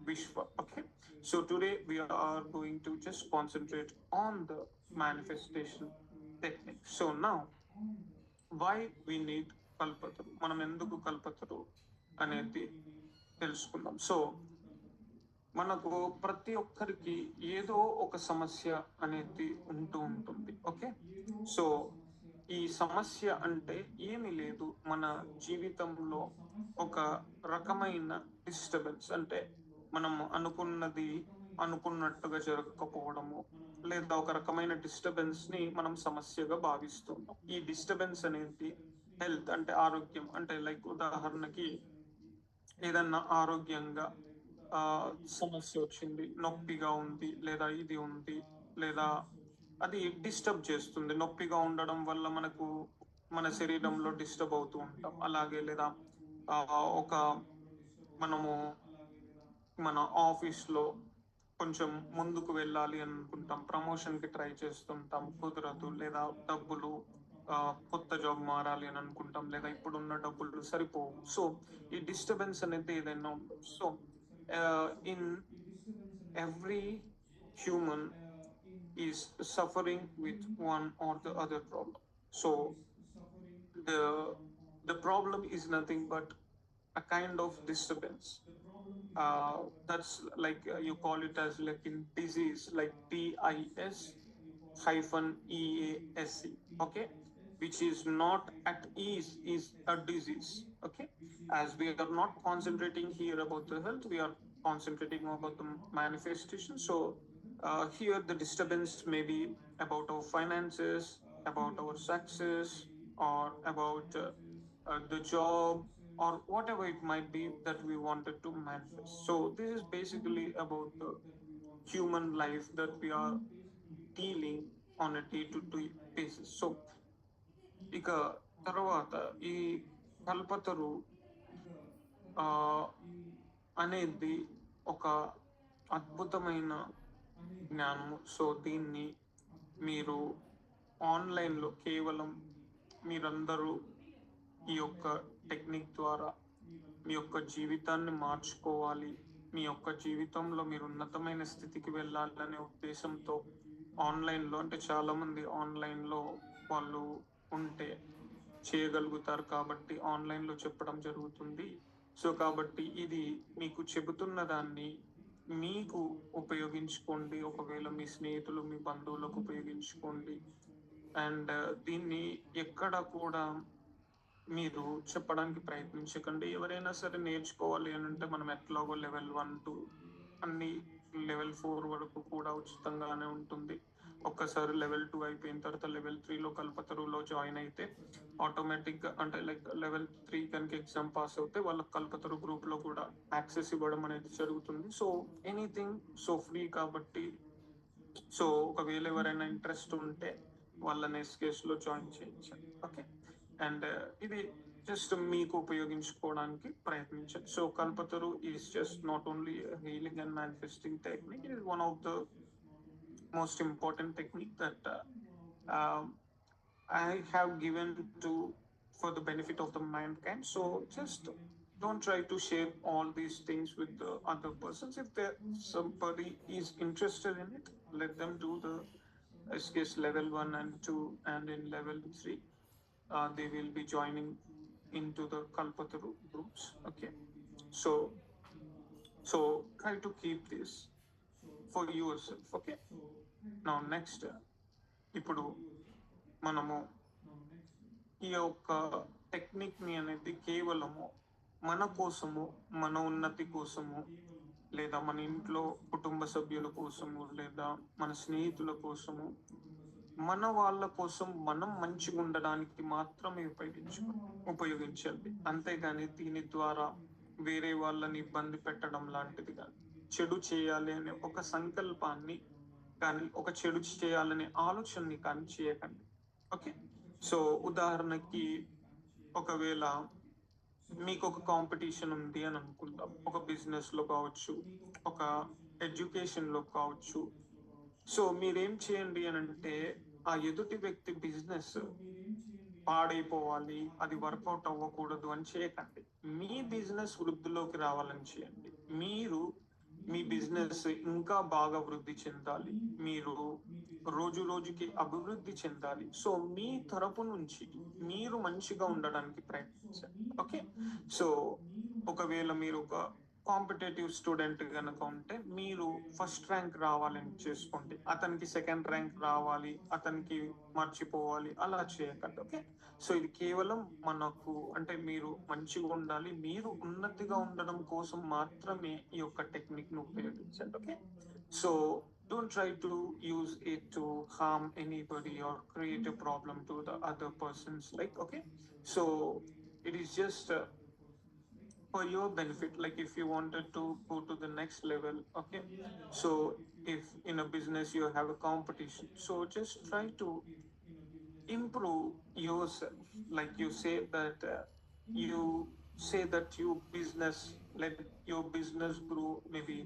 wish for. Okay, so today we are going to just concentrate on the manifestation technique. So now, why we need Kalpataru? మనం ఎందుకు కల్పతరు అనేది తెలుసుకుందాం. So మనకు ప్రతి ఒక్కరికి ఏదో ఒక సమస్య అనేది ఉంటూ ఉంటుంది. ఓకే, సో ఈ సమస్య అంటే ఏమీ లేదు, మన జీవితంలో ఒక రకమైన డిస్టర్బెన్స్, అంటే మనం అనుకున్నది అనుకున్నట్టుగా జరగకపోవడము, లేదా ఒక రకమైన డిస్టర్బెన్స్ ని మనం సమస్యగా భావిస్తున్నాం. ఈ డిస్టర్బెన్స్ అనేది హెల్త్ అంటే ఆరోగ్యం, అంటే లైక్ ఉదాహరణకి ఏదన్నా ఆరోగ్యంగా సమస్య వచ్చింది, నొప్పిగా ఉంది, లేదా ఇది ఉంది, లేదా అది డిస్టర్బ్ చేస్తుంది. నొప్పిగా ఉండడం వల్ల మనకు మన శరీరంలో డిస్టర్బ్ అవుతూ ఉంటాం. అలాగే లేదా ఒక మనము మన ఆఫీస్లో కొంచెం ముందుకు వెళ్ళాలి అనుకుంటాం, ప్రమోషన్కి ట్రై చేస్తుంటాం, కుదరదు, లేదా డబ్బులు కొత్త జాబ్ మారాలి అని అనుకుంటాం, లేదా ఇప్పుడున్న డబ్బులు సరిపోవు. సో ఈ డిస్టర్బెన్స్ అనేది ఏదైనా ఉండదు. So in every human is suffering with one or the other problem. So the problem is nothing but a kind of disturbance. That's like you call it as like in disease, like DIS-EASE. Okay, which is not at ease is a disease. Okay, as we are not concentrating here about the health, we are concentrating about the manifestation. So here the disturbance may be about our finances, about our success, or about the job, or whatever it might be that we wanted to manifest. So this is basically about the human life that we are dealing on a day-to-day basis. So ఇక తర్వాత ఈ కల్పతరు అనేది ఒక అద్భుతమైన జ్ఞానము. So దీన్ని మీరు ఆన్లైన్లో కేవలం మీరందరూ ఈ యొక్క టెక్నిక్ ద్వారా మీ యొక్క జీవితాన్ని మార్చుకోవాలి, మీ యొక్క జీవితంలో మీరు ఉన్నతమైన స్థితికి వెళ్ళాలనే ఉద్దేశంతో ఆన్లైన్లో, అంటే చాలామంది ఆన్లైన్లో వాళ్ళు ఉంటే చేయగలుగుతారు కాబట్టి ఆన్లైన్లో చెప్పడం జరుగుతుంది. సో కాబట్టి ఇది మీకు చెబుతున్న దాన్ని మీకు ఉపయోగించుకోండి, ఒకవేళ మీ స్నేహితులు మీ బంధువులకు ఉపయోగించుకోండి. అండ్ దీన్ని ఎక్కడ కూడా మీరు చెప్పడానికి ప్రయత్నించకండి. ఎవరైనా సరే నేర్చుకోవాలి అని అంటే మనం ఎట్లాగో లెవెల్ 1 to అన్ని లెవెల్ 4 వరకు కూడా ఉచితంగానే ఉంటుంది. ఒక్కసారి లెవెల్ 2 అయిపోయిన తర్వాత లెవెల్ 3లో కల్పతరులో జాయిన్ అయితే ఆటోమేటిక్గా, అంటే లైక్ లెవెల్ 3 కనుక ఎగ్జామ్ పాస్ అవుతే వాళ్ళకి కల్పతరు గ్రూప్లో కూడా యాక్సెస్ ఇవ్వడం అనేది జరుగుతుంది. సో ఎనీథింగ్ సో ఫ్రీ కాబట్టి, సో ఒకవేళ ఎవరైనా ఇంట్రెస్ట్ ఉంటే వాళ్ళని SKSలో జాయిన్ చేయించండి. ఓకే, అండ్ ఇది జస్ట్ మీకు ఉపయోగించుకోవడానికి ప్రయత్నించండి. So Kalpataru is just not only healing and manifesting technique, it is one of the most important technique that um, I have given to for the benefit of the mankind. So just don't try to share all these things with the other persons. If there somebody is interested in it, let them do the SKS level 1 and 2, and in level 3 they will be joining into the Kalpataru groups. Okay, so try to keep this for yourself. Okay, now next ఇప్పుడు మనము ఈ యొక్క టెక్నిక్ని అనేది కేవలము మన కోసము, మన ఉన్నతి కోసము, లేదా మన ఇంట్లో కుటుంబ సభ్యుల కోసము, లేదా మన స్నేహితుల కోసము, మన వాళ్ళ కోసం మనం మంచిగా ఉండడానికి మాత్రమే ఉపయోగించాలి. అంతేగాని దీని ద్వారా వేరే వాళ్ళని ఇబ్బంది పెట్టడం లాంటిది కానీ, చెడు చేయాలి అనే ఒక సంకల్పాన్ని కానీ, ఒక చెడు చేయాలనే ఆలోచనని కానీ చేయకండి. ఓకే, సో ఉదాహరణకి ఒకవేళ మీకు ఒక కాంపిటీషన్ ఉంది అని అనుకుందాం, ఒక బిజినెస్లో కావచ్చు, ఒక ఎడ్యుకేషన్లో కావచ్చు. సో మీరేం చేయండి అని అంటే, ఆ ఎదుటి వ్యక్తి బిజినెస్ పాడైపోవాలి, అది వర్కౌట్ అవ్వకూడదు అని చేయకండి. మీ బిజినెస్ వృద్ధిలోకి రావాలని చేయండి. మీరు మీ బిజినెస్ ఇంకా బాగా వృద్ధి చెందాలి, మీరు రోజు రోజుకి అభివృద్ధి చెందాలి. సో మీ తరపు నుంచి మీరు మంచిగా ఉండడానికి ప్రయత్నించండి. ఓకే, సో ఒకవేళ మీరు ఒక కాంపిటేటివ్ స్టూడెంట్ కనుక ఉంటే, మీరు ఫస్ట్ ర్యాంక్ రావాలని చేసుకోండి. అతనికి సెకండ్ ర్యాంక్ రావాలి, అతనికి మర్చిపోవాలి, అలా చేయకండి. ఓకే, సో ఇది కేవలం మనకు అంటే మీరు మంచిగా ఉండాలి, మీరు ఉన్నతిగా ఉండడం కోసం మాత్రమే ఈ యొక్క టెక్నిక్ ను ఉపయోగించండి. Okay, so don't try to use it to harm anybody or create a problem to the other persons, like, okay, so it is just for your benefit. Like if you wanted to go to the next level, okay, so if in a business you have a competition, so just try to improve yourself. Like you say that let your business grow maybe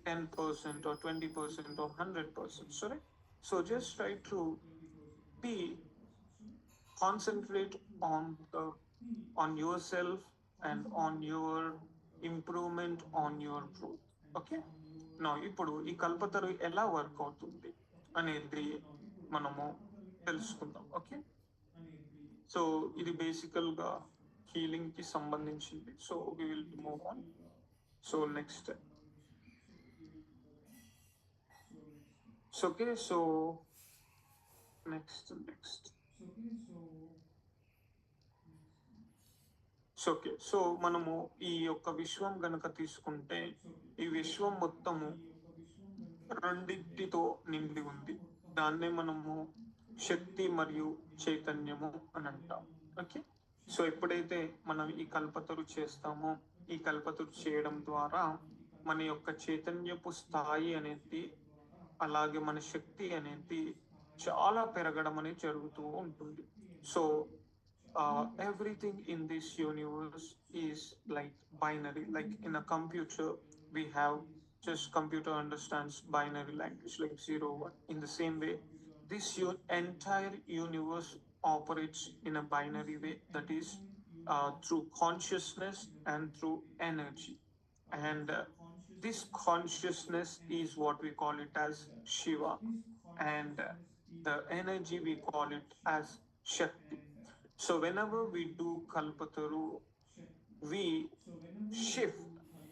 10% or 20% or 100%. Sorry, so just try to be concentrate on yourself and on your improvement, on your growth. Okay, now ఇప్పుడు ఈ కల్పతరు ఎలా work అవుతుంది అనేది మనము తెలుసుకుందాం. Okay, so ఇది బేసికల్గా healing కి సంబంధించింది. So we will move on. So next okay, so next okay, so మనము ఈ యొక్క విశ్వం గనక తీసుకుంటే, ఈ విశ్వం మొత్తము రెండింటితో నిండి ఉంది. దాన్నే మనము శక్తి మరియు చైతన్యము అని అంటాం. ఓకే, సో ఎప్పుడైతే మనం ఈ కల్పతరు చేస్తామో, ఈ కల్పతరు చేయడం ద్వారా మన యొక్క చైతన్యపు స్థాయి అనేది, అలాగే మన శక్తి అనేది చాలా పెరగడం అనేది జరుగుతూ ఉంటుంది. So everything in this universe is like binary. Like in a computer we have just computer understands binary language like 0 1. In the same way, this entire universe operates in a binary way, that is through consciousness and through energy. And this consciousness is what we call it as Shiva, and the energy we call it as Shakti. So whenever we do Kalpataru, we shift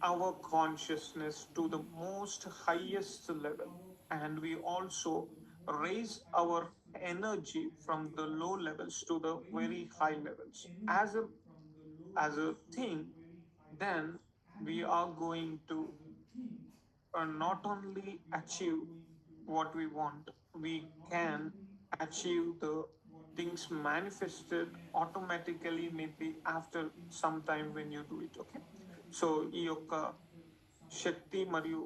our consciousness to the most highest level, and we also raise our energy from the low levels to the very high levels. As a thing, then we are going to not only achieve what we want, we can achieve the things manifested automatically, maybe after some time when you do it. Okay, so ఈ యొక్క శక్తి మరియు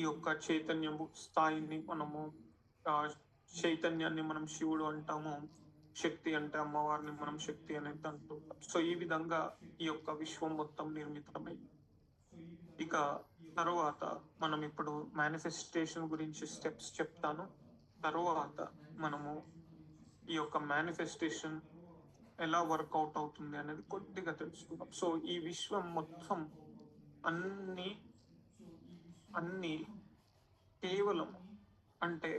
ఈ యొక్క చైతన్యము స్థాయిని మనము చైతన్యాన్ని మనం శివుడు అంటాము, శక్తి అంటే అమ్మవారిని మనం శక్తి అనేది అంటుంటాం. సో ఈ విధంగా ఈ యొక్క విశ్వం మొత్తం నిర్మితమైంది. ఇక తరువాత మనం ఇప్పుడు మేనిఫెస్టేషన్ గురించి స్టెప్స్ చెప్తాను. తరువాత మనము ఈ యొక్క మేనిఫెస్టేషన్ ఎలా వర్కౌట్ అవుతుంది అనేది కొద్దిగా తెలుసుకుందాం. సో ఈ విశ్వం మొత్తం అన్ని కేవలం అంటే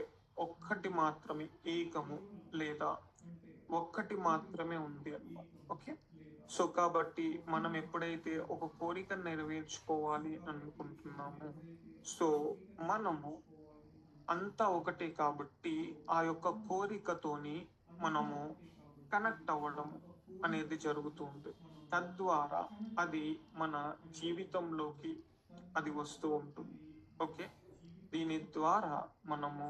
ఒక్కటి మాత్రమే, ఏకము లేదా ఒక్కటి మాత్రమే ఉంది అన్నమాట. ఓకే, సో కాబట్టి మనం ఎప్పుడైతే ఒక కోరిక నెరవేర్చుకోవాలి అనుకుంటున్నామో, సో మనము అంతా ఒకటే కాబట్టి ఆ యొక్క కోరికతోని మనము కనెక్ట్ అవ్వడం అనేది జరుగుతుంది. తద్వారా అది మన జీవితంలోకి అది వస్తూ ఉంటుంది. ఓకే, దీని ద్వారా మనము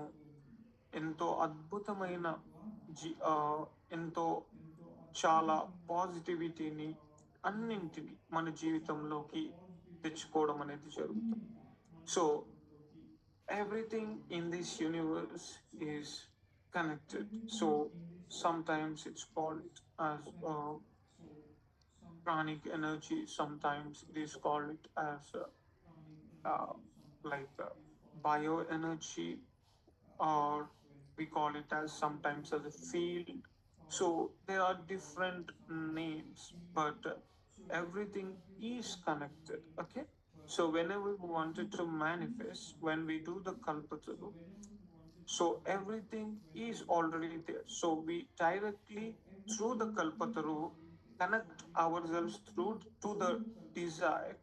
ఎంతో అద్భుతమైన ఎంతో చాలా పాజిటివిటీని అన్నింటిని మన జీవితంలోకి తెచ్చుకోవడం అనేది జరుగుతుంది. So everything in this universe is connected. So sometimes it's called as pranic energy, sometimes it is called as bioenergy, or we call it as sometimes as a field. So there are different names, but everything is connected. Okay, so whenever we wanted to manifest, when we do the Kalpataru, so everything is already there. So we directly through the Kalpataru connect ourselves to the desire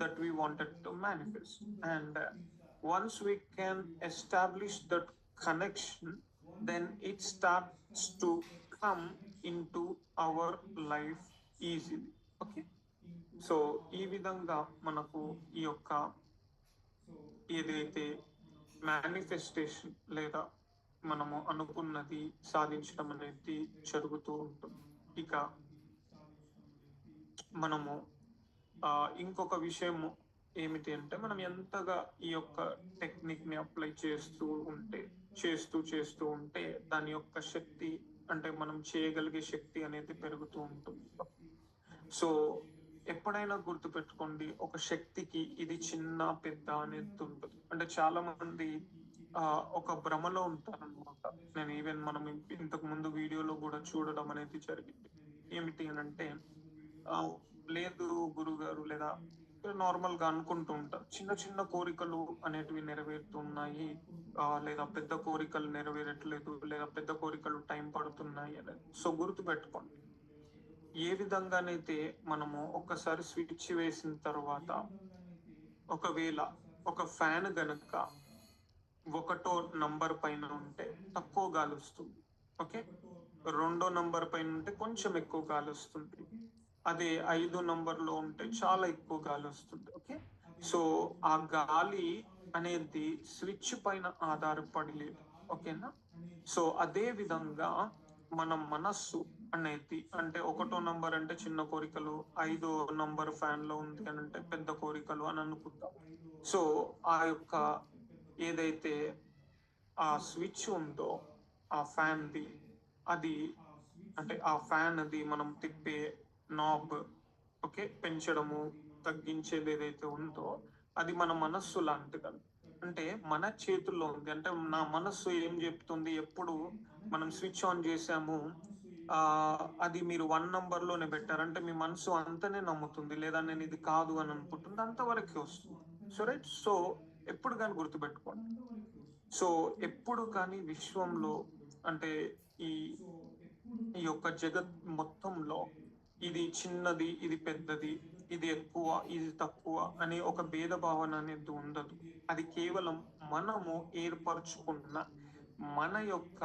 that we wanted to manifest. And once we can establish that connection, then it starts to come into our life easily. Okay, so ఈ విధంగా మనకు ఈ యొక్క ఏదైతే manifestation లేదా మనము అనుకున్నది సాధించడం అనేది జరుగుతూ ఉంటుంది. ఇక మనము ఇంకొక విషయం ఏమిటి అంటే, మనం ఎంతగా ఈ యొక్క టెక్నిక్ ని అప్లై చేస్తూ ఉంటే దాని యొక్క శక్తి అంటే మనం చేయగలిగే శక్తి అనేది పెరుగుతూ ఉంటుంది. సో ఎప్పుడైనా గుర్తుపెట్టుకోండి, ఒక శక్తికి ఇది చిన్న పెద్ద అనేది ఉంటుంది. అంటే చాలా మంది ఒక భ్రమలో ఉంటారనమాట. నేను ఈవెన్ మనం ఇంతకు ముందు వీడియోలో కూడా చూడడం అనేది జరిగింది. ఏమిటి అని అంటే, లేదు గురుగారు, లేదా నార్మల్ గా అనుకుంటూ ఉంటారు, చిన్న చిన్న కోరికలు అనేటివి నెరవేరుతున్నాయి, లేదా పెద్ద కోరికలు నెరవేరట్లేదు, లేదా పెద్ద కోరికలు టైం పడుతున్నాయి అనేది. సో గుర్తు పెట్టుకోండి, ఏ విధంగానైతే మనము ఒక్కసారి స్విచ్ వేసిన తర్వాత ఒకవేళ ఒక ఫ్యాన్ గనక 1వ నంబర్ పైన ఉంటే తక్కువ గాలి వస్తుంది. ఓకే, 2వ నంబర్ పైన ఉంటే కొంచెం ఎక్కువ గాలి వస్తుంది. అదే 5వ నంబర్లో ఉంటే చాలా ఎక్కువ గాలి వస్తుంది. ఓకే, సో ఆ గాలి అనేది స్విచ్ పైన ఆధారపడి లేదు. ఓకేనా, సో అదే విధంగా మన మనస్సు అనేది, అంటే 1వ నంబర్ అంటే చిన్న కోరికలు, 5వ నంబర్ ఫ్యాన్ లో ఉంది అని అంటే పెద్ద కోరికలు అని అనుకుంటాం. సో ఆ యొక్క ఏదైతే ఆ స్విచ్ ఉందో ఆ ఫ్యాన్ ది, అది అంటే ఆ ఫ్యాన్ అది మనం తిప్పే నాబ్, ఓకే, పెంచడము తగ్గించేది ఏదైతే ఉందో అది మన మనస్సు లాంటిది. అంటే మన చేతుల్లో ఉంది. అంటే నా మనస్సు ఏం చెప్తుంది, ఎప్పుడు మనం స్విచ్ ఆన్ చేసాము అది మీరు 1 నంబర్లోనే పెట్టారంటే మీ మనసు అంతనే నమ్ముతుంది, లేదా నేను ఇది కాదు అని అనుకుంటుంది, అంతవరకే వస్తుంది. సో రైట్, సో ఎప్పుడు కానీ గుర్తుపెట్టుకోండి, సో ఎప్పుడు కానీ విశ్వంలో అంటే ఈ యొక్క జగత్ మొత్తంలో ఇది చిన్నది, ఇది పెద్దది, ఇది ఎక్కువ, ఇది తక్కువ అనే ఒక భేద భావన అనేది ఉండదు. అది కేవలం మనము ఏర్పరచుకున్న మన యొక్క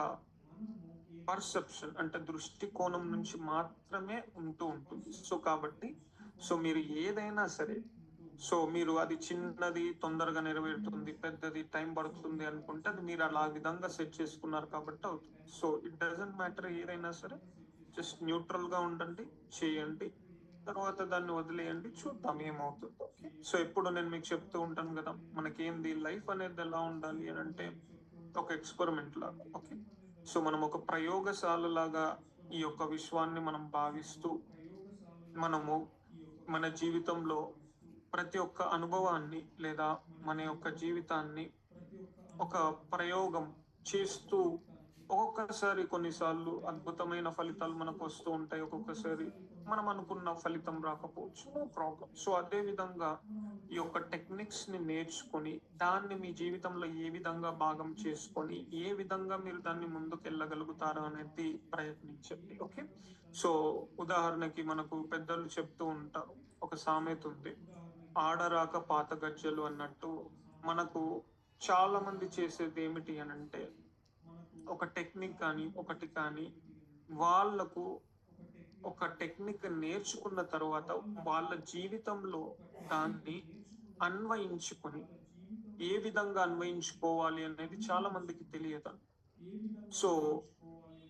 పర్సెప్షన్ అంటే దృష్టికోణం నుంచి మాత్రమే ఉంటూ ఉంటుంది. సో కాబట్టి సో మీరు ఏదైనా సరే, సో మీరు అది చిన్నది తొందరగా నెరవేరుతుంది, పెద్దది టైం పడుతుంది అనుకుంటే అది మీరు అలా విధంగా సెట్ చేసుకున్నారు కాబట్టి అవుతుంది. సో ఇట్ డజంట్ మ్యాటర్, ఏదైనా సరే జస్ట్ న్యూట్రల్ గా ఉండండి, చేయండి, తర్వాత దాన్ని వదిలేయండి, చూద్దాం ఏమవుతుందో. సో ఎప్పుడు నేను మీకు చెప్తూ ఉంటాను కదా, మనకేంది లైఫ్ అనేది ఎలా ఉండాలి అని అంటే ఒక ఎక్స్పెరిమెంట్ లాగా. ఓకే, సో మనం ఒక ప్రయోగశాల లాగా ఈ యొక్క విశ్వాన్ని మనం భావిస్తూ మనము మన జీవితంలో ప్రతి ఒక్క అనుభవాన్ని లేదా మన యొక్క జీవితాన్ని ఒక ప్రయోగం చేస్తూ ఒక్కొక్కసారి కొన్నిసార్లు అద్భుతమైన ఫలితాలు మనకు వస్తూ ఉంటాయి, ఒక్కొక్కసారి మనం అనుకున్న ఫలితం రాకపోవచ్చు, నో ప్రాబ్లం. సో అదే విధంగా ఈ యొక్క టెక్నిక్స్ ని నేర్చుకొని దాన్ని మీ జీవితంలో ఏ విధంగా భాగం చేసుకొని ఏ విధంగా మీరు దాన్ని ముందుకు వెళ్ళగలుగుతారు అనేది ప్రయత్నించండి. ఓకే, సో ఉదాహరణకి మనకు పెద్దలు చెప్తూ ఉంటారు, ఒక సామెత ఉంది, ఆడరాక పాత గజ్జలు అన్నట్టు. మనకు చాలా మంది చేసేది ఏమిటి అని అంటే, ఒక టెక్నిక్ కానీ ఒకటి కానీ వాళ్ళకు ఒక టెక్నిక్ నేర్చుకున్న తర్వాత వాళ్ళ జీవితంలో దాన్ని అన్వయించుకొని ఏ విధంగా అన్వయించుకోవాలి అనేది చాలా మందికి తెలియదు. సో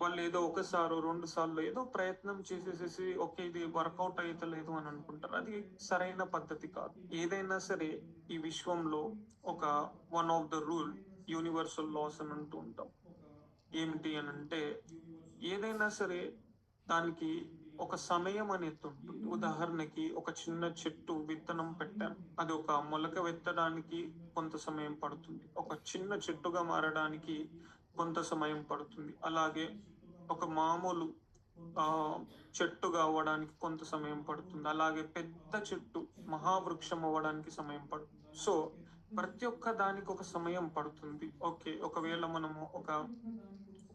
వాళ్ళు ఏదో ఒకసారి రెండు సార్లు ఏదో ప్రయత్నం చేసేసేసి ఓకే ఇది వర్కౌట్ అవుతలేదు అని అనుకుంటారు. అది సరైన పద్ధతి కాదు. ఏదైనా సరే ఈ విశ్వంలో ఒక one of the rule, universal laws అని అంటూ ఉంటాం. ఏమిటి అని అంటే, ఏదైనా సరే దానికి ఒక సమయం అనేది ఉంటుంది. ఉదాహరణకి ఒక చిన్న చెట్టు విత్తనం పెట్టాను, అది ఒక మొలక వెత్తడానికి కొంత సమయం పడుతుంది, ఒక చిన్న చెట్టుగా మారడానికి కొంత సమయం పడుతుంది. అలాగే ఒక మామూలు చెట్టుగా అవ్వడానికి కొంత సమయం పడుతుంది, అలాగే పెద్ద చెట్టు మహావృక్షం అవ్వడానికి సమయం పడుతుంది. సో ప్రతి ఒక్క దానికి ఒక సమయం పడుతుంది. ఓకే, ఒకవేళ మనము ఒక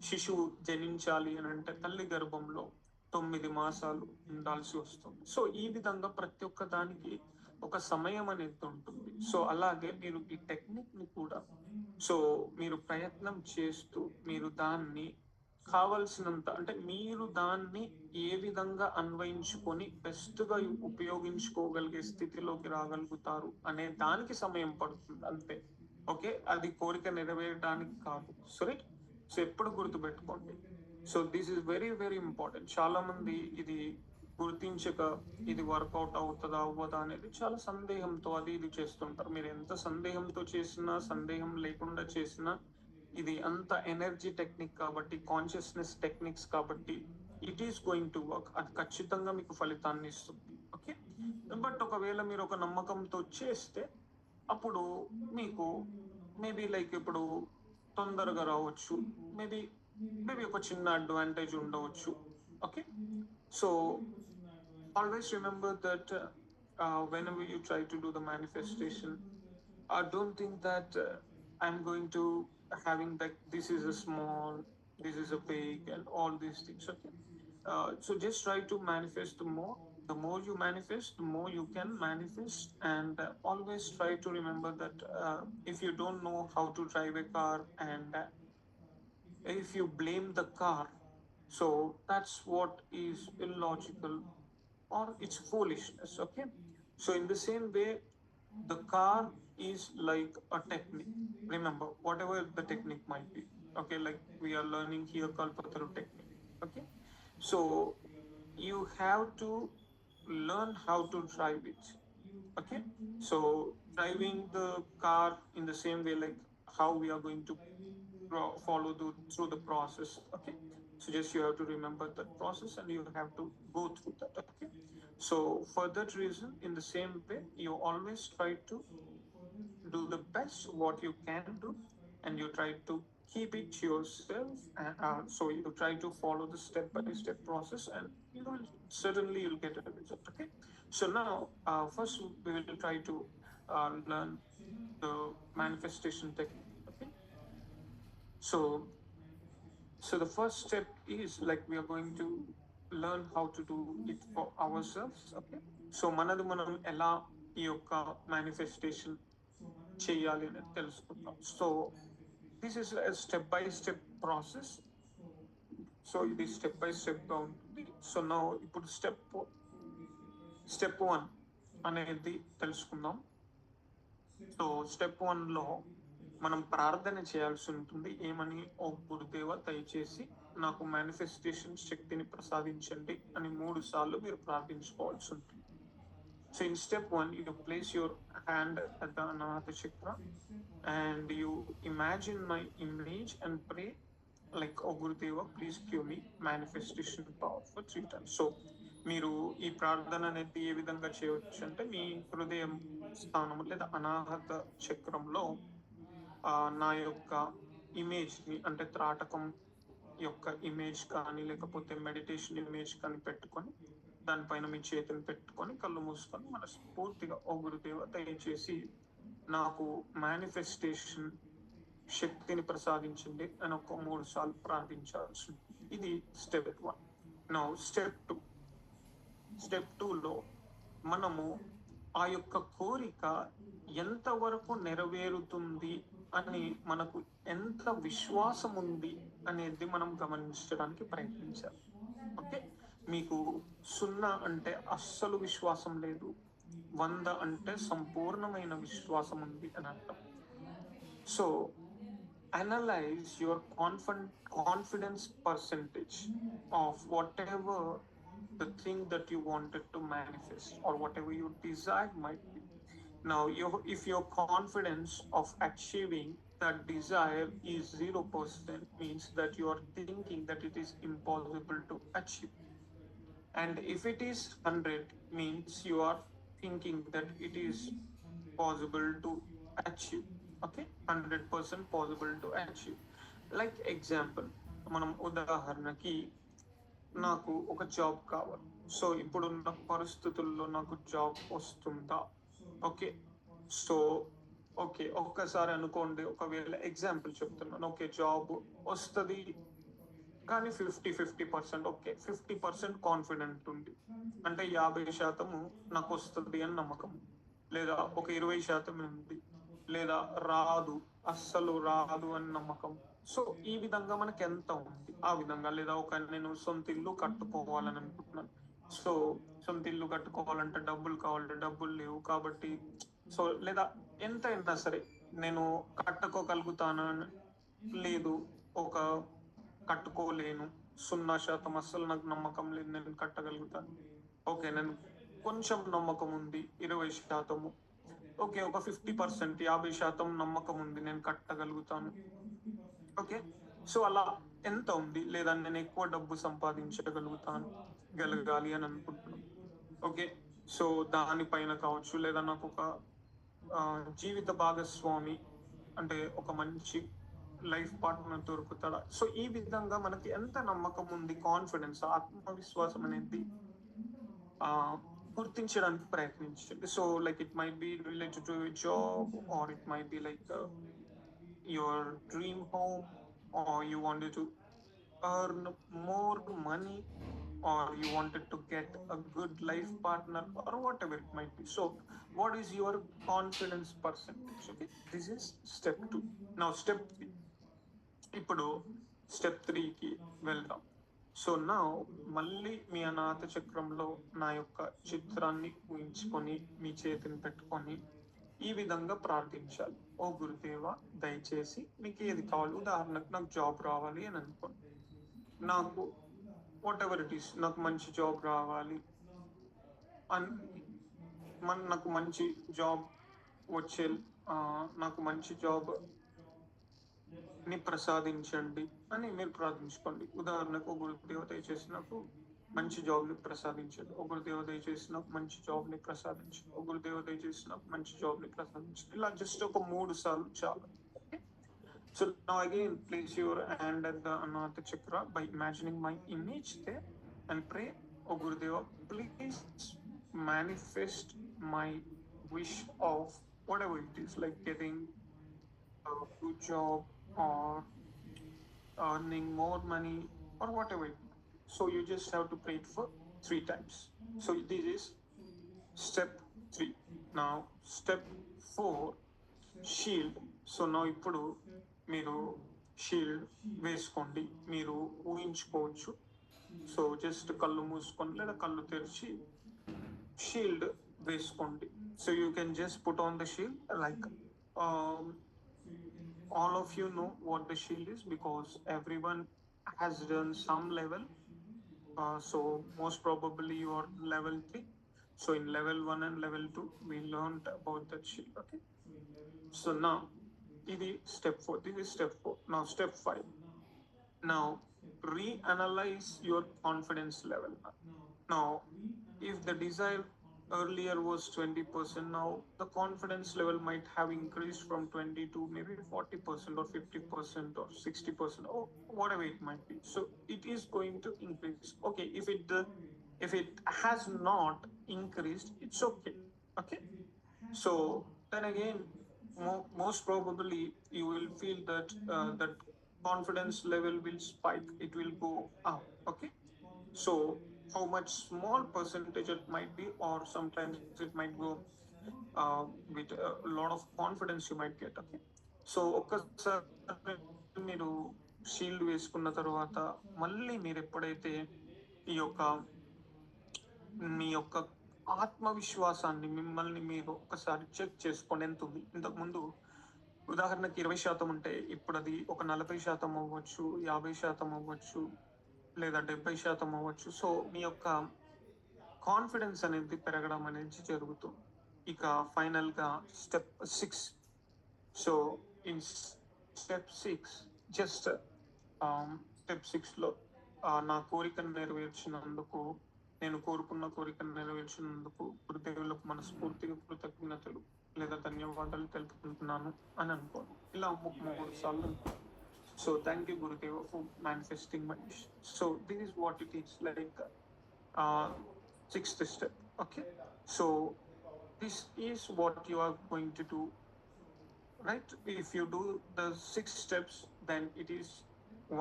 శిశువు జనించాలి అని అంటే తల్లి గర్భంలో 9 మాసాలు ఉండాల్సి వస్తుంది. సో ఈ విధంగా ప్రతి ఒక్క దానికి ఒక సమయం అనేది ఉంటుంది. సో అలాగే మీరు ఈ టెక్నిక్ ని కూడా సో మీరు ప్రయత్నం చేస్తూ మీరు దాన్ని కావలసినంత అంటే మీరు దాన్ని ఏ విధంగా అన్వయించుకొని బెస్ట్ గా ఉపయోగించుకోగలిగే స్థితిలోకి రాగలుగుతారు అనే దానికి సమయం పడుతుంది అంతే. ఓకే, అది కోరిక నెరవేరడానికి కాదు. సరే, సో ఎప్పుడు గుర్తుపెట్టుకోండి. So this is very very important. చాలా మంది ఇది గుర్తించక ఇది వర్కౌట్ అవుతుందా అవ్వదా అనేది చాలా సందేహంతో అది ఇది చేస్తుంటారు. మీరు ఎంత సందేహంతో చేసినా సందేహం లేకుండా చేసినా ఇది అంత ఎనర్జీ టెక్నిక్ కాబట్టి, కాన్షియస్నెస్ టెక్నిక్స్ కాబట్టి it is going to work. అది ఖచ్చితంగా మీకు ఫలితాన్ని ఇస్తుంది. ఓకే, బట్ ఒకవేళ మీరు ఒక నమ్మకంతో చేస్తే అప్పుడు మీకు మేబీ లైక్ ఇప్పుడు తొందరగా రావచ్చు, మేబీ ఒక చిన్న అడ్వాంటేజ్ ఉండవచ్చు. Okay, so always remember that whenever you try to do the manifestation, don't think that I'm going to having like this is a small, this is a big, and all these things. Okay, so just try to manifest the more. The more you manifest, the more you can manifest, and always try to remember that if you don't know how to drive a car and if you blame the car, so that's what is illogical or it's foolishness. Okay, so in the same way the car is like a technique. Remember, whatever the technique might be. Okay, like we are learning here Kalpataru technique. Okay, so you have to learn how to drive it. Okay, so driving the car in the same way like how we are going to follow through the process. Okay, so just you have to remember that process and you have to go through that. Okay, so for that reason, in the same way, you always try to do the best what you can do, and you try to keep it yourself, and so you try to follow the step by step process, and you will certainly you'll get a result. Okay, so now first we will try to learn the manifestation technique. Okay, so the first step is like we are going to learn how to do it for ourselves. Okay, so manadu manam ela ee yokka manifestation cheyali ani telusukundam. So this is a step by step process. So ఇది step by step గా ఉంటుంది. So నా ఇప్పుడు step 1 అనేది తెలుసుకుందాం. So step 1లో మనం ప్రార్థన చేయాల్సి ఉంటుంది. ఏమని? ఓ గురుదేవ, దయచేసి నాకు మేనిఫెస్టేషన్ శక్తిని ప్రసాదించండి అని 3 సార్లు మీరు ప్రార్థించుకోవాల్సి ఉంటుంది. So in step 1 you place your hand at the Anahata Chakra and you imagine my image and pray like, oh Gurudeva, please give me manifestation power for 3 times. So మీరు ఈ ప్రార్థన అనేది ఏ విధంగా చేయవచ్చు అంటే మీ హృదయం స్థానం లేదా అనాహత చక్రంలో నా యొక్క ఇమేజ్ ని అంటే త్రాటకం యొక్క ఇమేజ్ కానీ లేకపోతే మెడిటేషన్ ఇమేజ్ కానీ పెట్టుకొని దానిపైన మీ చేతిని పెట్టుకొని కళ్ళు మూసుకొని మనస్ఫూర్తిగా ఓ గురుదేవ దయచేసి నాకు మేనిఫెస్టేషన్ శక్తిని ప్రసాదించండి అని ఒక 3 సార్లు ప్రార్థించాల్సి. ఇది స్టెప్ 1. నౌ స్టెప్ 2లో మనము ఆ యొక్క కోరిక ఎంతవరకు నెరవేరుతుంది అని మనకు ఎంత విశ్వాసం ఉంది అనేది మనం గమనించడానికి ప్రయత్నించాలి. ఓకే, మీకు 0 అంటే అస్సలు విశ్వాసం లేదు, 100 అంటే సంపూర్ణమైన విశ్వాసం ఉంది అని అర్థం. So analyze your confidence percentage of whatever the thing that you wanted to manifest or whatever your desire might be. Now, if your confidence of achieving that desire is 0%, means that you are thinking that it is impossible to achieve. And if it is 100, means you are thinking that it is possible to achieve. Okay, 100% possible to achieve. Like example, మనం ఉదాహరణకి నాకు ఒక job కావాలి. So ఇప్పుడున్న పరిస్థితుల్లో నాకు job వస్తుందా? Okay, so okay ఒక్కసారి అనుకోండి, ఒకవేళ ఎగ్జాంపుల్ చెప్తున్నాను. ఓకే, జాబ్ వస్తుంది కానీ 50% ఓకే 50% కాన్ఫిడెంట్ ఉంది, అంటే 50% నాకు వస్తుంది అని నమ్మకం, లేదా ఒక 20% ఉంది, లేదా రాదు అస్సలు రాదు అని నమ్మకం. సో ఈ విధంగా మనకి ఎంత ఉంది ఆ విధంగా. లేదా నేను సొంత ఇల్లు కట్టుకోవాలని అనుకుంటున్నాను. సో సొంత ఇల్లు కట్టుకోవాలంటే డబ్బులు కావాలి, డబ్బులు లేవు కాబట్టి సో లేదా ఎంత అయినా సరే నేను కట్టుకోగలుగుతాను, లేదు ఒక కట్టుకోలేను, 0% అస్సలు నాకు నమ్మకం లేదు నేను కట్టగలుగుతాను. ఓకే, నేను కొంచెం నమ్మకం ఉంది 20%, ఓకే ఒక 50% 50% నమ్మకం ఉంది నేను కట్టగలుగుతాను. ఓకే, సో అలా ఎంత ఉంది, లేదా నేను ఎక్కువ డబ్బు సంపాదించగలగాలి అని అనుకుంటున్నాను. ఓకే, సో దానిపైన కావచ్చు, లేదా నాకు ఒక జీవిత భాగస్వామి అంటే ఒక మంచి లైఫ్ పార్ట్నర్ దొరుకుతాడా. సో ఈ విధంగా మనకి ఎంత నమ్మకం ఉంది, కాన్ఫిడెన్స్ ఆత్మవిశ్వాసం అనేది గుర్తించడానికి ప్రయత్నించండి. So like it might be related to your job, or it might be like your dream home, or you wanted to earn more money, or you wanted to get a good life partner, or whatever it might be. So what is your confidence percentage? Okay, this is step 2. Now step 3. ఇప్పుడు step 3కి వెళ్దాం. So నా మళ్ళీ మీ అనాథ చక్రంలో నా యొక్క చిత్రాన్ని ఊహించుకొని మీ చేతిని పెట్టుకొని ఈ విధంగా ప్రార్థించాలి. ఓ గురుదేవ దయచేసి మీకు ఏది కావాలి, ఉదాహరణకు నాకు జాబ్ రావాలి అని అనుకోండి. నాకు వాట్ ఎవర్ ఇట్ ఈస్, నాకు మంచి జాబ్ రావాలి నాకు మంచి జాబ్ వచ్చే నాకు మంచి జాబ్ ని ప్రసాదించండి అని మీరు ప్రార్థించుకోండి. ఉదాహరణకు గురుదేవ దయచేసి నాకు మంచి జాబ్ ని ప్రసాదించండి, ఒక గురుదేవ దయచేసి నాకు మంచి జాబ్ ని ప్రసాదించండి, ఒక గురుదేవ దయచేసి నాకు మంచి జాబ్ ని ప్రసాదించండి. ఇలా జస్ట్ ఒక 3 సార్లు చాలు. So now again place your hand at the Anahata Chakra by imagining my image there and pray, oh Gurudeva, please manifest my wish of whatever it is, like getting a good job or earning more money or whatever it is. So you just have to pray it for 3 times. So this is step 3. Now step 4, shield. So now ఇప్పుడు మీరు shield వేసుకోండి, మీరు ఊహించుకోవచ్చు. So just కళ్ళు మూసుకొని లేదా కళ్ళు తెరిచి shield వేసుకోండి. So you can just put on the shield like all of you know what the shield is because everyone has done some level. So most probably you are level 3. So in level 1 and level 2 we learned about that shield. Okay, so now ఇది step 4. This is step 4. Now step 5. Now reanalyze your confidence level. Now if the desire earlier was 20%, now the confidence level might have increased from 20 to maybe 40% or 50% or 60% or whatever it might be. So it is going to increase. Okay, if it has not increased, it's okay. Okay, so then again, most probably you will feel that that confidence level will spike, it will go up. Okay, so how much small percentage it might be, or sometimes it might go with a lot of confidence you might get. Okay, so ఒక్కసారి మీరు shield వేసుకున్న తర్వాత మళ్ళీ మీరు ఎప్పుడైతే ఈ యొక్క మీ యొక్క ఆత్మవిశ్వాసాన్ని మిమ్మల్ని మీరు ఒకసారి చెక్ చేసుకోండి ఎంత ఉంది. ఇంతకుముందు ఉదాహరణకి 20% ఉంటే ఇప్పుడు అది ఒక 40% అవ్వచ్చు, 50% అవ్వచ్చు, లేదా 70% అవ్వచ్చు. సో మీ యొక్క కాన్ఫిడెన్స్ అనేది పెరగడం అనేది జరుగుతుంది. ఇక ఫైనల్గా step 6. So in step 6 just step 6లో నా కోరికను నెరవేర్చినందుకు, నేను కోరుకున్న కోరికను నెరవేర్చినందుకు గురుదేవులకు మనస్ఫూర్తిగా కృతజ్ఞతలు లేదా ధన్యవాదాలు తెలుపుకుంటున్నాను అని అనుకోండి. ఇలా 3 సార్లు అనుకోండి. So thank you Gurudeva for manifesting my wish. So this is what it is like, sixth step. Okay, so this is what you are going to do, right? If you do the 6 steps, then it is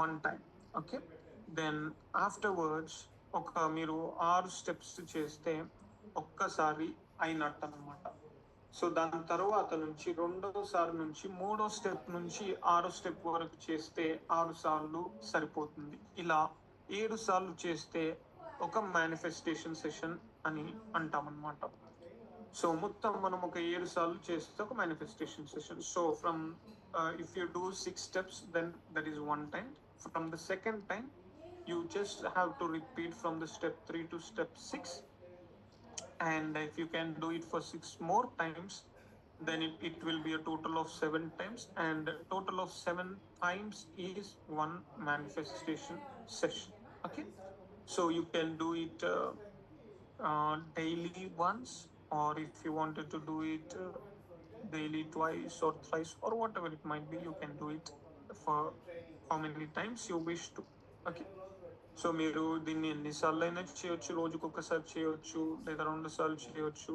one time. Okay, then afterwards ఒక మీరు 6 steps చేస్తే ఒక్కసారి అయినట్టు అనమాట. So దాని తర్వాత నుంచి రెండోసారి నుంచి 3వ స్టెప్ నుంచి 6వ స్టెప్ వరకు చేస్తే 6 సార్లు సరిపోతుంది. ఇలా 7 సార్లు చేస్తే ఒక మేనిఫెస్టేషన్ సెషన్ అని అంటాం అనమాట. సో మొత్తం మనం ఒక 7 సార్లు చేస్తే ఒక manifestation session. So from if you do 6 steps, then that is one time. From the second time you just have to repeat from the step 3 to step 6, and if you can do it for 6 more times, then it will be a total of 7 times, and a total of 7 times is one manifestation session. Okay, so you can do it daily once, or if you wanted to do it daily twice or thrice or whatever it might be, you can do it for how many times you wish to. Okay, so మీరు దీన్ని ఎన్నిసార్లు అయినా చేయొచ్చు, రోజుకు ఒకసారి చేయొచ్చు, లేదా 2 సార్లు చేయొచ్చు,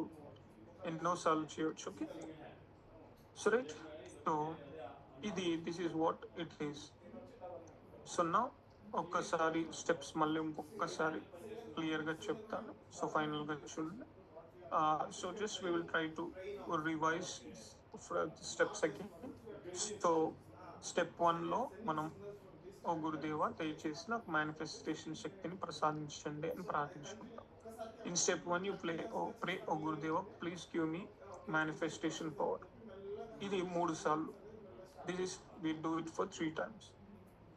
ఎన్నోసార్లు చేయొచ్చు. Okay, so right. So this is what it is. So నా ఒక్కసారి స్టెప్స్ మళ్ళీ ఇంకొకసారి క్లియర్గా చెప్తాను. సో ఫైనల్గా చూడండి. So just we will try to revise steps again. So step 1లో మనం, ఓ గురుదేవ దయచేసి నాకు మేనిఫెస్టేషన్ శక్తిని ప్రసాదించండి అని ప్రార్థించుకుంటాం. In step 1 you pray oh Gurudeva please give me manifestation power. ఇది 3 సార్లు. This is we do it for 3 times.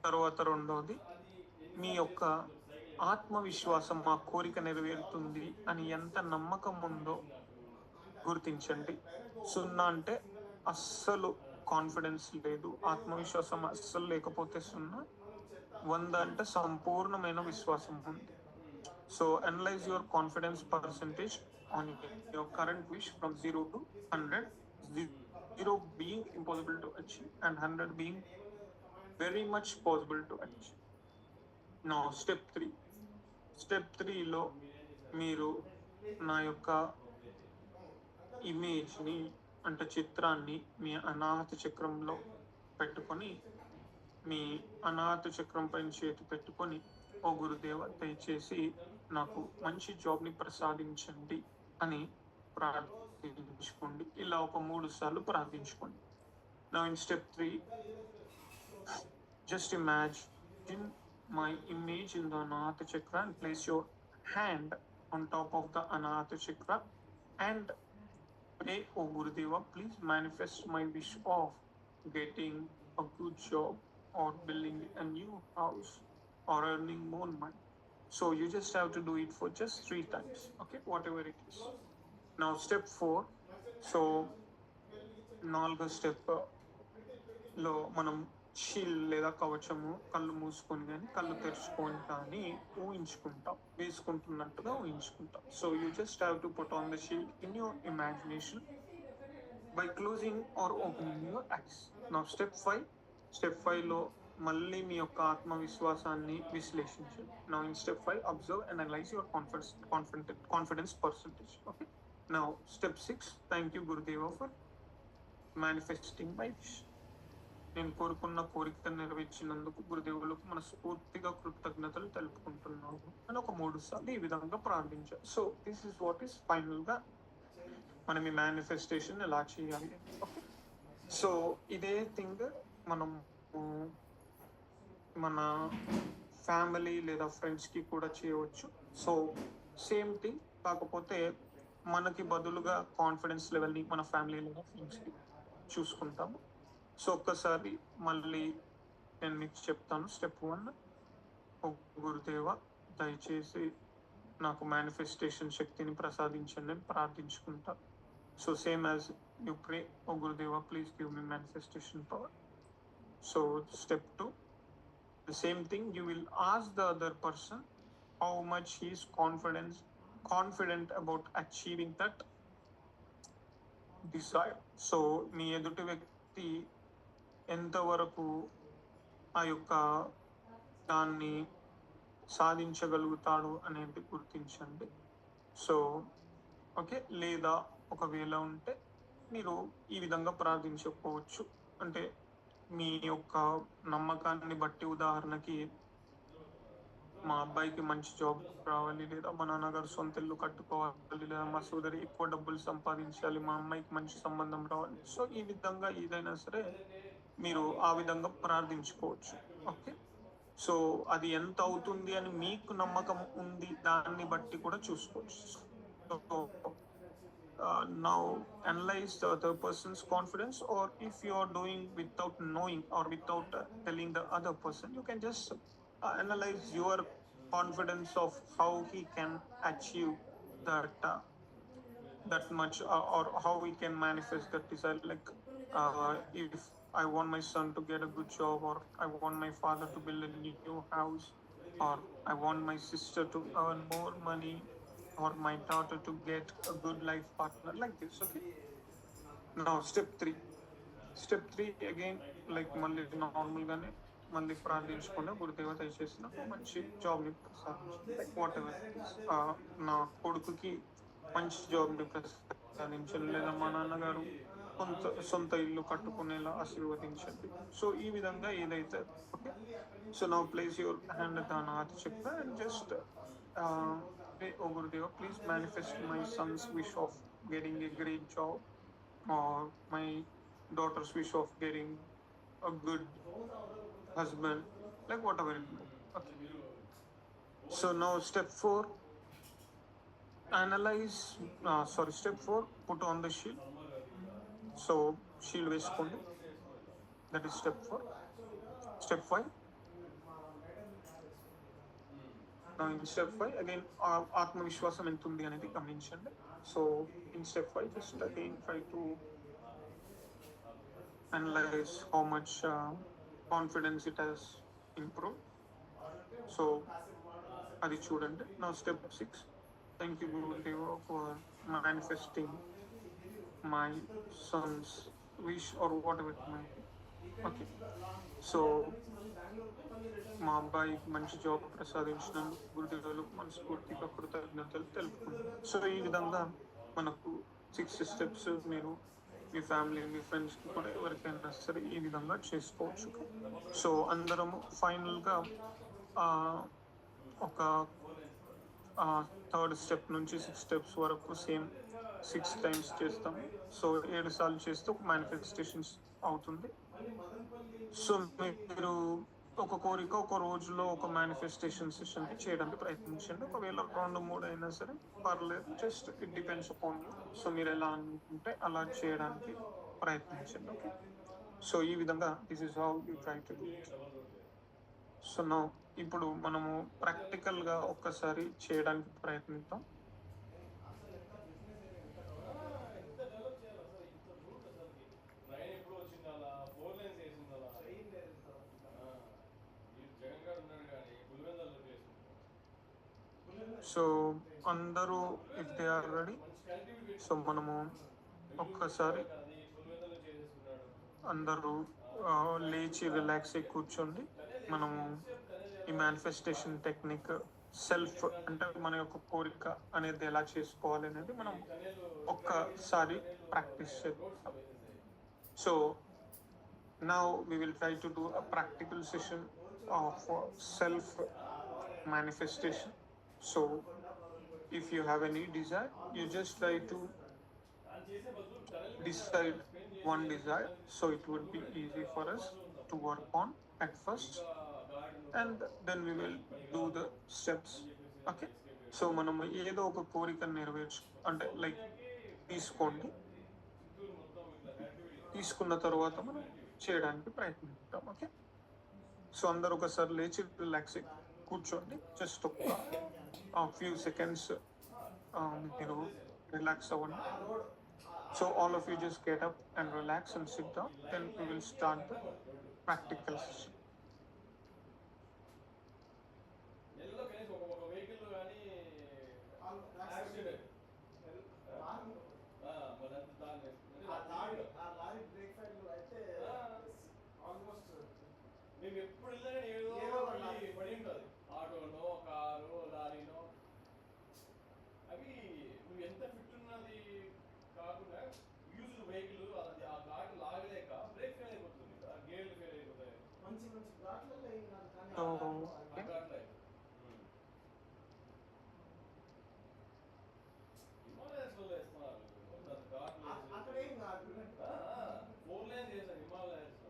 తర్వాత రెండవది, మీ యొక్క ఆత్మవిశ్వాసం మా కోరిక నెరవేరుతుంది అని ఎంత నమ్మకం ఉందో గుర్తించండి. 0 అంటే అస్సలు కాన్ఫిడెన్స్ లేదు, ఆత్మవిశ్వాసం అస్సలు లేకపోతే 0. 100 అంటే సంపూర్ణమైన విశ్వాసం ఉంది. So analyse your confidence percentage on your current wish from 0 to 100. 0 being impossible to achieve and 100 being very much possible to achieve. Now step 3. Step 3లో మీరు నా యొక్క ఇమేజ్ని అంటే చిత్రాన్ని మీ అనాహత చక్రంలో పెట్టుకొని, మీ అనాహత చక్రం పైన చేతి పెట్టుకొని, ఓ గురుదేవ దయచేసి నాకు మంచి జాబ్ని ప్రసాదించండి అని ప్రార్థించుకోండి. ఇలా ఒక 3 సార్లు ప్రార్థించుకోండి. Now in step 3, just imagine my image in the Anahata Chakra and place your hand on top of the Anahata Chakra and pray, O Gurudeva, please manifest my wish of getting a good job or building a new house or earning more money. So you just have to do it for just 3 times. Okay, whatever it is. Now step 4. So 4వ step లో మనం shield లేదా కవచము కళ్ళు మూసుకొని కానీ కళ్ళు తెరుచుకొని కానీ ఊహించుకుంటాం, వేసుకుంటున్నట్టుగా ఊహించుకుంటాం. So you just have to put on the shield in your imagination by closing or opening your eyes. నా స్టెప్ 5లో మళ్ళీ మీ యొక్క ఆత్మవిశ్వాసాన్ని విశ్లేషించండి. నా in step 5 observe and analyze your confidence percentage. Okay, నా step 6 thank you Gurudeva for manifesting my wish. నేను కోరుకున్న కోరికను నెరవేర్చినందుకు గురుదేవులకు మనస్ఫూర్తిగా కృతజ్ఞతలు తెలుపుకుంటున్నాను అని ఒక 3 సార్లు ఈ విధంగా ప్రార్థించారు. So this is what is ఫైనల్గా మనం ఈ మేనిఫెస్టేషన్ ఎలా చేయాలి. ఓకే, సో ఇదే థింగ్ మనం మన ఫ్యామిలీ లేదా ఫ్రెండ్స్కి కూడా చేయవచ్చు. సో సేమ్ థింగ్, కాకపోతే మనకి బదులుగా కాన్ఫిడెన్స్ లెవెల్ని మన ఫ్యామిలీ లేదా ఫ్రెండ్స్కి చూసుకుంటాము. సో ఒక్కసారి మళ్ళీ నేను మీకు చెప్తాను. స్టెప్ 1, ఓ గురుదేవ దయచేసి నాకు మేనిఫెస్టేషన్ శక్తిని ప్రసాదించండి అని ప్రార్థించుకుంటా. So same as you pray, oh Gurudeva please give me manifestation power. So step 2, the same thing, you will ask the other person how much he is confident about achieving that desire. So మీ ఎదుటి వ్యక్తి ఎంతవరకు ఆ యొక్క దాన్ని సాధించగలుగుతాడు అనేది గుర్తించండి. So okay, లేదా ఒకవేళ ఉంటే మీరు ఈ విధంగా ప్రార్థించకపోవచ్చు. అంటే మీ యొక్క నమ్మకాన్ని బట్టి, ఉదాహరణకి మా అబ్బాయికి మంచి జాబ్ రావాలి, లేదా మా నాన్నగారు సొంత ఇల్లు కట్టుకోవాలి, లేదా మా సోదరి ఎక్కువ డబ్బులు సంపాదించాలి, మా అమ్మాయికి మంచి సంబంధం రావాలి. సో ఈ విధంగా ఏదైనా సరే మీరు ఆ విధంగా ప్రార్థించుకోవచ్చు. ఓకే, సో అది ఎంత అవుతుంది అని మీకు నమ్మకం ఉంది, దాన్ని బట్టి కూడా చూసుకోవచ్చు. So now analyze the other person's confidence, or if you are doing without knowing or without telling the other person, you can just analyze your confidence of how he can achieve that much, or how he can manifest that desire. Like if I want my son to get a good job, or I want my father to build a new house, or I want my sister to earn more money, or my daughter to get a good life partner, like this. Okay, now step 3 again, like మళ్ళీ నార్మల్గానే మళ్ళీ ప్రార్థించుకుని గురుదేవ దయచేసి నాకు మంచి జాబ్ని ప్రసాదించండి. Like what ever, నా కొడుకుకి మంచి జాబ్ని ప్రసాదించండి, లేదా మా నాన్నగారు సొంత ఇల్లు కట్టుకునేలా ఆశీర్వదించండి. సో ఈ విధంగా ఏదైతే. Okay, so now place your hand on heart chakra and just pray, oh Gurudeva, please manifest my son's wish of getting a great job, or my daughter's wish of getting a good husband, like whatever it may. Okay, so now step 4, step 4, put on the shield. So shield veskondi, that is step 4. Step 5, now in step 5 again, ఆత్మవిశ్వాసం ఎంత ఉంది అనేది గమనించండి. So in step 5 just again try to analyze how much confidence it has improved. So అది చూడండి. now step 6, thank you Gurudeva for manifesting my son's wish, or whatever it might be. Okay, so మా అబ్బాయికి మంచి job ప్రసాదించినందుకు గురుదేవులకు మనస్ఫూర్తిగా కృతజ్ఞతలు తెలుపుకుంటాం. So ఈ విధంగా మనకు 6 స్టెప్స్ మీరు మీ ఫ్యామిలీ, మీ ఫ్రెండ్స్కి కూడా ఎవరికైనా సరే ఈ విధంగా చేసుకోవచ్చు. సో అందరము ఫైనల్గా ఒక 3rd స్టెప్ నుంచి 6 స్టెప్స్ వరకు సేమ్ 6 times చేస్తాము. సో 7 సార్లు చేస్తే ఒక మేనిఫెస్టేషన్స్ అవుతుంది. సో మీరు ఒక కోరిక ఒక రోజులో ఒక మేనిఫెస్టేషన్ సెషన్ చేయడానికి ప్రయత్నించండి. ఒకవేళ 2-3 అయినా సరే పర్లేదు, just it depends upon you. So మీరు ఎలా అనుకుంటే అలా చేయడానికి ప్రయత్నించండి. ఓకే, సో ఈ విధంగా this is how you try to do it. So now ఇప్పుడు మనము ప్రాక్టికల్గా ఒక్కసారి చేయడానికి ప్రయత్నిద్దాం. సో అందరూ if they are ready, so మనము ఒక్కసారి అందరూ లేచి రిలాక్స్ అయ్యి కూర్చోండి. మనము ఈ మేనిఫెస్టేషన్ టెక్నిక్ సెల్ఫ్ అంటే మన యొక్క కోరిక అనేది ఎలా చేసుకోవాలి అనేది మనం ఒక్కసారి ప్రాక్టీస్ చేద్దాం. So now we will try to do a practical session of self manifestation. So if you have any desire, you just try to decide one desire, so it would be easy for us to work on at first, and then we will do the steps. Okay, so మనం ఏదో ఒక కోరికను నెరవేర్చు అంటే like తీసుకోండి. తీసుకున్న తర్వాత మనం చేయడానికి ప్రయత్నిస్తాం. ఓకే, సో అందరూ ఒకసారి లేచి రిలాక్స్ కూర్చోండి. జస్ట్ ఒక ఫ్యూ సెకండ్స్ మీరు రిలాక్స్ అవ్వండి. So all of you just get up and relax and sit down. Then we will start the practical session. మేము ఎప్పుడు వెళ్ళినా ఏదో పడి ఉంటుంది. ఆటోనో కారు లారీనో అవి నువ్వు ఎంత ఫిట్ ఉన్నది కాకుండా యూజ్డ్ వెహికల్ అది ఆ ఘాట్ లాగలేక బ్రేక్ ఫెయిల్ అయిపోతుంది, ఆ గేర్లు ఫెయిల్ అయిపోతాయి. మంచి మంచి ఘాట్లలో హిమాలయాస్లో వేస్తున్నారు. ఘాట్లు 4 లైన్ చేశారు హిమాలయాస్లో.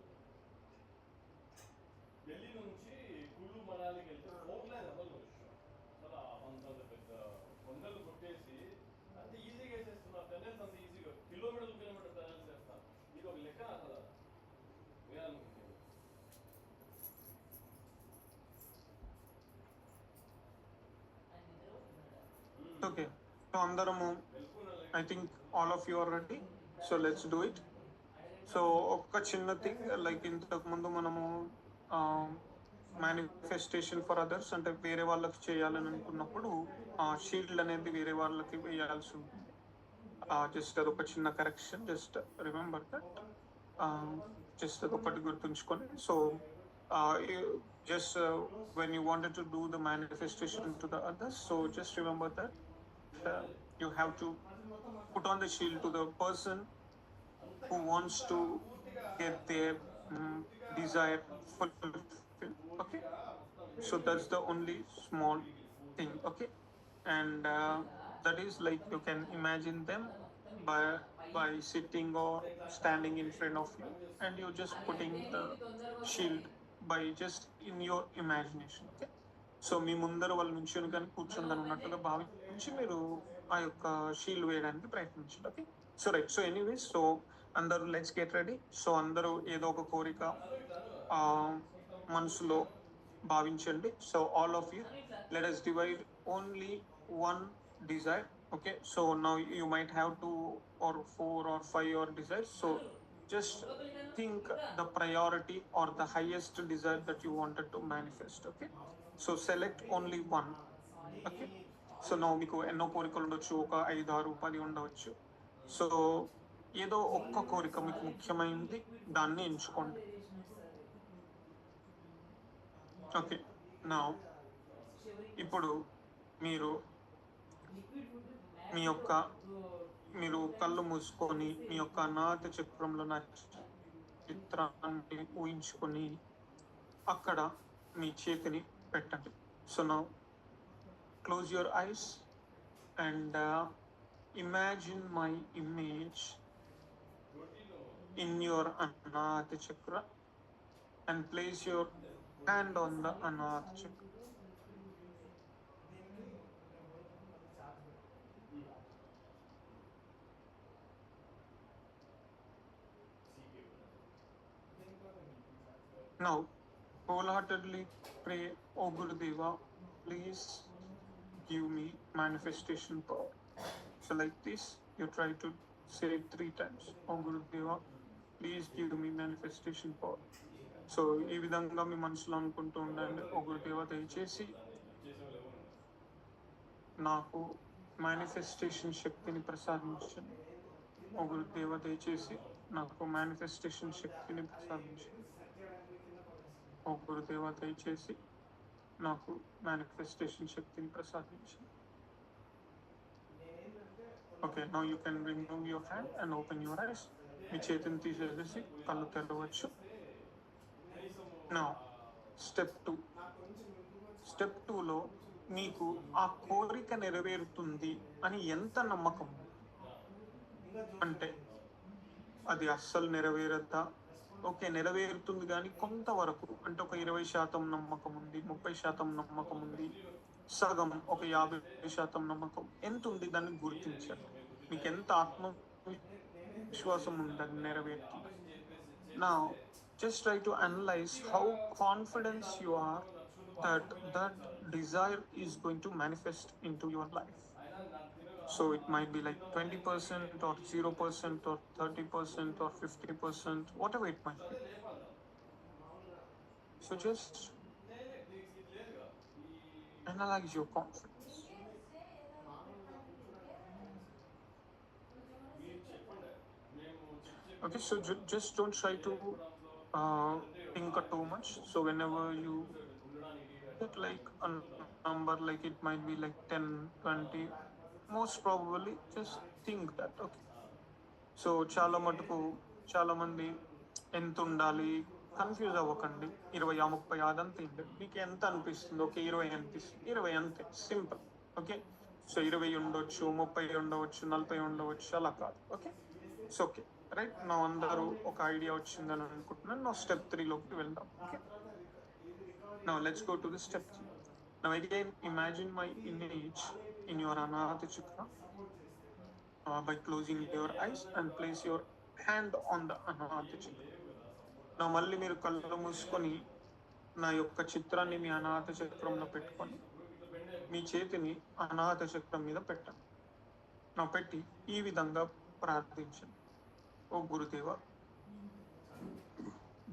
ఢిల్లీ నుంచి కుళ్ళు మనాలికి వెళ్తే 4 లైన్ అసలు అంత పెద్ద కొండలు కొట్టేసి అంత ఈజీగా వేసేస్తున్నారు. టనెల్స్ అంత ఈజీగా కిలోమీటర్లు టనెల్స్ వేస్తారు. ఇది ఒక లెక్క అసలు వేయాలనుకుంటుంది. Okay, so అందరము I think all of you are ready, so let's do it. So ఒక చిన్న థింగ్ లైక్ ఇంతకు ముందు మనము మేనిఫెస్టేషన్ ఫర్ అదర్స్ అంటే వేరే వాళ్ళకి చేయాలని అనుకున్నప్పుడు షీల్డ్ అనేది వేరే వాళ్ళకి వేయాల్సి ఉంటుంది. జస్ట్ అదొక చిన్న correction, just remember that, just అదొకటి గుర్తుంచుకొని. So just when you wanted to do the manifestation to the others, so just remember that you have to put on the shield to the person who wants to get their desire fulfilled. Okay, so that's the only small thing. Okay, and that is like you can imagine them by sitting or standing in front of you, and you're just putting the shield by just in your imagination. Okay, so మీ ముందర వాళ్ళ నుంచి కానీ కూర్చొని ఉన్నట్టుగా భావించి మీరు ఆ యొక్క షీల్డ్ వేయడానికి ప్రయత్నించండి. Okay, so right. So anyways, so అందరూ లెట్స్ గెట్ రెడీ. సో అందరూ ఏదో ఒక కోరిక మనసులో భావించండి. So all of you let us divide only one desire. Okay, so now you might have 2 or 4 or 5 or desires. So just think the priority or the highest desire that you wanted to manifest. Okay, so select only one. Okay, so నా మీకు ఎన్నో కోరికలు ఉండొచ్చు, ఒక 5, 6, 10 ఉండవచ్చు. So ఏదో ఒక్క కోరిక మీకు ముఖ్యమైనది, దాన్ని ఎంచుకోండి. ఓకే, నా ఇప్పుడు మీరు మీరు కళ్ళు మూసుకొని మీ యొక్క అనాథ చక్రంలో చిత్రాన్ని ఊహించుకొని అక్కడ మీ చేతిని పెట్టండి. సో నా close your eyes and imagine my image in your Anahata Chakra and place your hand on the Anahata Chakra. Now, wholeheartedly pray, O Gurudeva, please give me manifestation power. So like this, you try to say it 3 times. Oh Gurudeva, please give me manifestation power. So ఈ విధంగా మీ మనసులో అనుకుంటూ ఉండండి, ఓ గురుదేవ దయచేసి నాకు manifestation శక్తిని ప్రసాదించండి. ఓ గురుదేవ దయచేసి నాకు మేనిఫెస్టేషన్ శక్తిని ప్రసాదించండి. ఓ గురుదేవ దయచేసి నాకు మేనిఫెస్టేషన్ శక్తిని ప్రసాదించండి. Okay, now you can remove your hand and open your eyes. మీ చేతిని తీసేసి కళ్ళు తెరవచ్చు. నా స్టెప్ 2లో మీకు ఆ కోరిక నెరవేరుతుంది అని ఎంత నమ్మకం ఉంది? అంటే అది అస్సలు నెరవేరద్దా? ఓకే, నెరవేరుతుంది కానీ కొంతవరకు, అంటే ఒక 20% నమ్మకం ఉంది, 30% నమ్మకం ఉంది, సగం ఒక 50% నమ్మకం ఎంత ఉంది? దాన్ని గుర్తించండి. మీకు ఎంత ఆత్మవిశ్వాసం ఉందని నెరవేరుతుంది. నా just try to analyze how confident you are that desire is going to manifest into your life. So it might be like 20% or 0% or 30% or 50%, whatever it might be. So just analyze your confidence. Okay, so just don't try to think too much. So whenever you get like a number, like it might be like 10, 20, most probably just think that. Okay, so చాలా మంది ఎంత ఉండాలి confuse అవ్వకండి. 20, 30 అదంతా ఏంటి, మీకు ఎంత అనిపిస్తుంది? ఓకే, 20 అనిపిస్తుంది, 20 అంతే, సింపుల్. ఓకే, సో 20 ఉండొచ్చు, 30 ఉండవచ్చు, 40 ఉండవచ్చు, అలా కాదు. Okay, so okay right. నా అందరూ ఒక ఐడియా వచ్చిందని అనుకుంటున్నాను. నా స్టెప్ 3లోకి వెళ్దాం. Okay, now let's go to the step 3. Now again, imagine my image in your Anahata Chakra by closing your eyes and place your hand on the Anahata Chakra. Now మళ్ళీ మీరు కళ్ళు మూసుకొని నా యొక్క చిత్రాన్ని మీ అనాహత చక్రంలో పెట్టుకొని మీ చేతిని అనాహత చక్రం మీద పెట్టండి. నా పెట్టి ఈ విధంగా ప్రార్థించండి. ఓ గురుదేవ,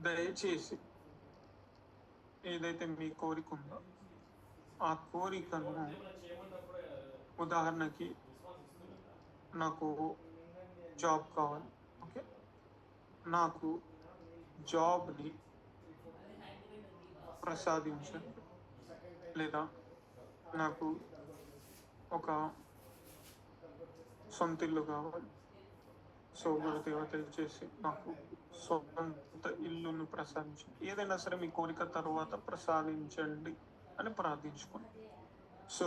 దయచేసి ఏదైతే మీ కోరిక ఉందో ఆ కోరికను, ఉదాహరణకి నాకు జాబ్ కావాలి. ఓకే, నాకు జాబ్ని ప్రసాదించండి. లేదా నాకు ఒక సొంత ఇల్లు కావాలి. సో గురుదేవ దయచేసి నాకు సొంత ఇల్లును ప్రసాదించండి. ఏదైనా సరే మీ కోరిక తర్వాత ప్రసాదించండి అని ప్రార్థించుకోండి. So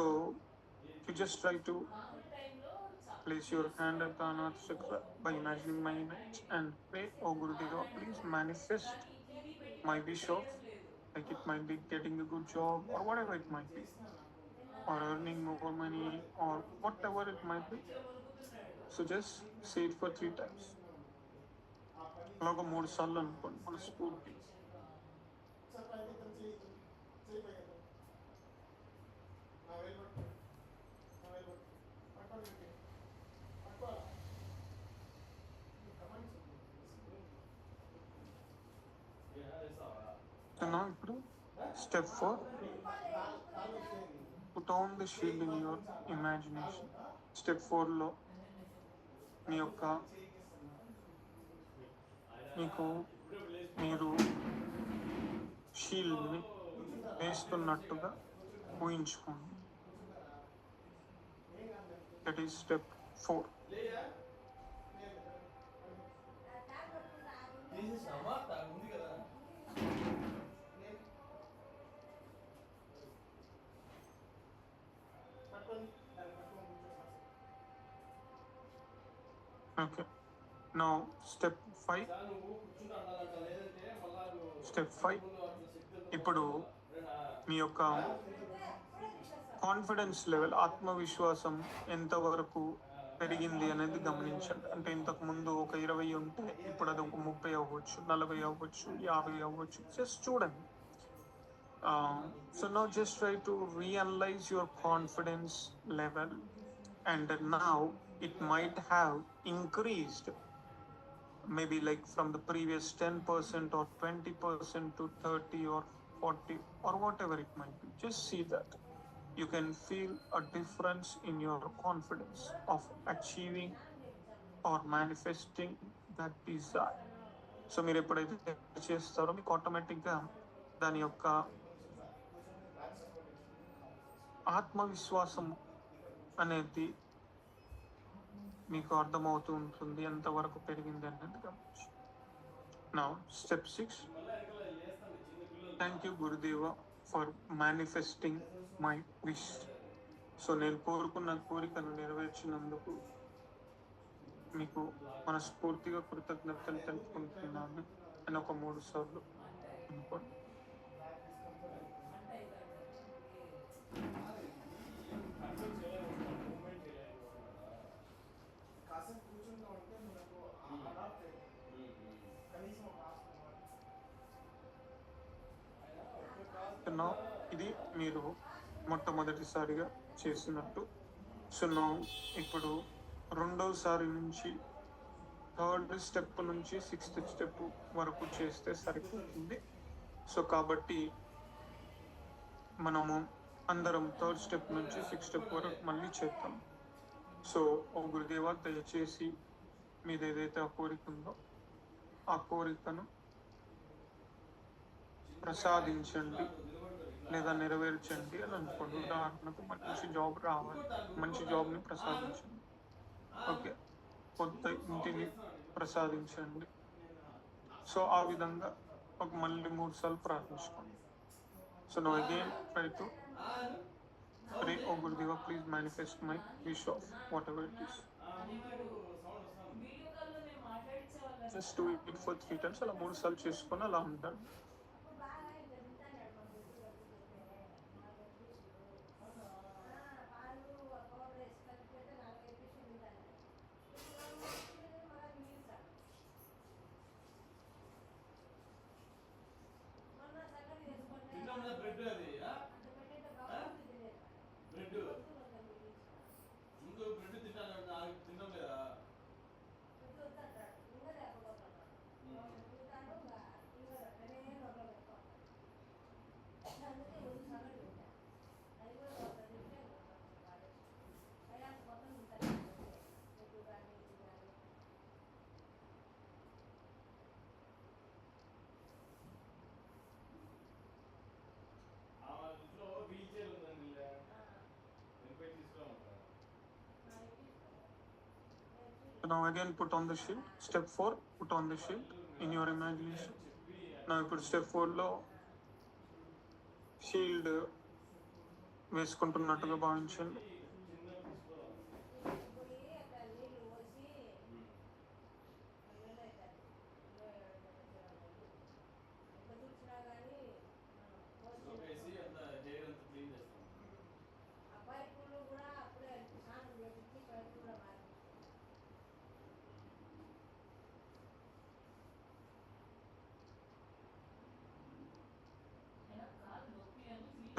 you just try to place your hand at the Anahata Chakra by imagining my image and pray, oh Gurudeva, please manifest my wish of, like it might be getting a good job or whatever it might be, or earning more money or whatever it might be. So just say it for 3 times. అలాగ 3 సార్లు అనుకోండి మన స్ఫూర్తి. ఇప్పుడు step 4, put on the shield in your imagination. Step 4లో మీరు షీల్డ్ని వేస్తున్నట్టుగా ఊహించుకోండి. That is step 4. Okay, now step 5. ఇప్పుడు మీ యొక్క కాన్ఫిడెన్స్ లెవెల్, ఆత్మవిశ్వాసం ఎంతవరకు పెరిగింది అనేది గమనించండి. అంటే ఇంతకుముందు ఒక 20 ఉంటే ఇప్పుడు అది ఒక 30 అవ్వచ్చు, 40 అవ్వచ్చు, 50 అవ్వచ్చు. జస్ట్ చూడండి. So now just try to realise your confidence level and now it might have increased, maybe like from the previous 10% or 20% to 30 or 40 or whatever it might be. Just see that. you can feel a difference in your confidence of achieving or manifesting that desire. So మీరు ఎప్పుడైతే చేస్తారో మీకు ఆటోమేటిక్గా దాని యొక్క ఆత్మవిశ్వాసం అనేది మీకు అర్థమవుతూ ఉంటుంది, ఎంతవరకు పెరిగింది అనేది గమనించి. Now step 6, thank you Gurudeva for manifesting my wish. So నేను కోరుకున్న కోరికను నెరవేర్చినందుకు మీకు మనస్ఫూర్తిగా కృతజ్ఞతలు తెలుపుకుంటున్నాను అని ఒక 3 సార్లు అనుకోండి. ఇది మీరు మొట్టమొదటిసారిగా చేసినట్టు. సో ఇప్పుడు రెండోసారి నుంచి 3rd స్టెప్ నుంచి 6th స్టెప్ వరకు చేస్తే సరిపోతుంది. సో కాబట్టి మనము అందరం 3rd స్టెప్ నుంచి 6th స్టెప్ వరకు మళ్ళీ చేద్దాం. సో ఓ గురుదేవా, దయచేసి మీద ఏదైతే ఆ కోరిక ఉందో ఆ కోరికను ప్రసాదించండి లేదా నెరవేర్చండి అని అనుకోండి. ఉదాహరణకు మంచి జాబ్ రావాలి, మంచి జాబ్ని ప్రసాదించండి. ఓకే, కొత్త ఇంటిని ప్రసాదించండి. సో ఆ విధంగా ఒక మళ్ళీ 3 సార్లు ప్రార్థించుకోండి. So now again try to pray, oh Gurudeva, please manifest my wish of whatever it is. Just do it for 3 times. అలా 3 సార్లు చేసుకొని అలా ఉంటారు. Now again put on the shield. Step 4, put on the shield in your imagination. Now ఇప్పుడు step 4లో shield వేసుకుంటున్నట్టుగా భావించండి.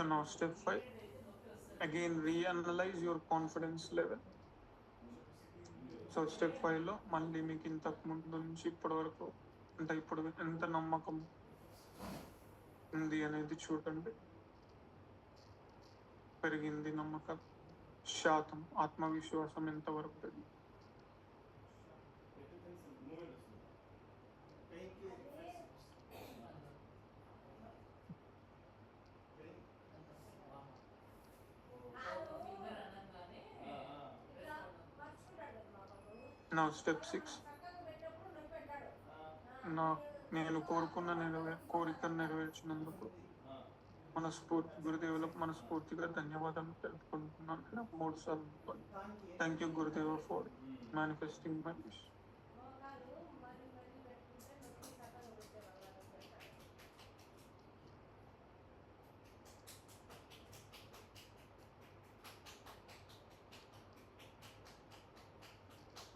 So now step 5, again reanalyze your confidence level. So step 5లో మళ్ళీ మీకు ఇంతకు ముందు నుంచి ఇప్పటి వరకు అంటే ఇప్పుడు ఎంత నమ్మకం ఉంది అనేది చూడండి. పెరిగింది నమ్మకం శాతం, ఆత్మవిశ్వాసం ఎంతవరకు పెరిగింది. నా స్టెప్ 6, నేను కోరుకున్న కోరికను నెరవేర్చినందుకు గురుదేవులకు మనస్ఫూర్తిగా ధన్యవాదాలు తెలుపుకుంటున్నాను. 3 సార్లు thank you Gurudeva for manifesting my wish.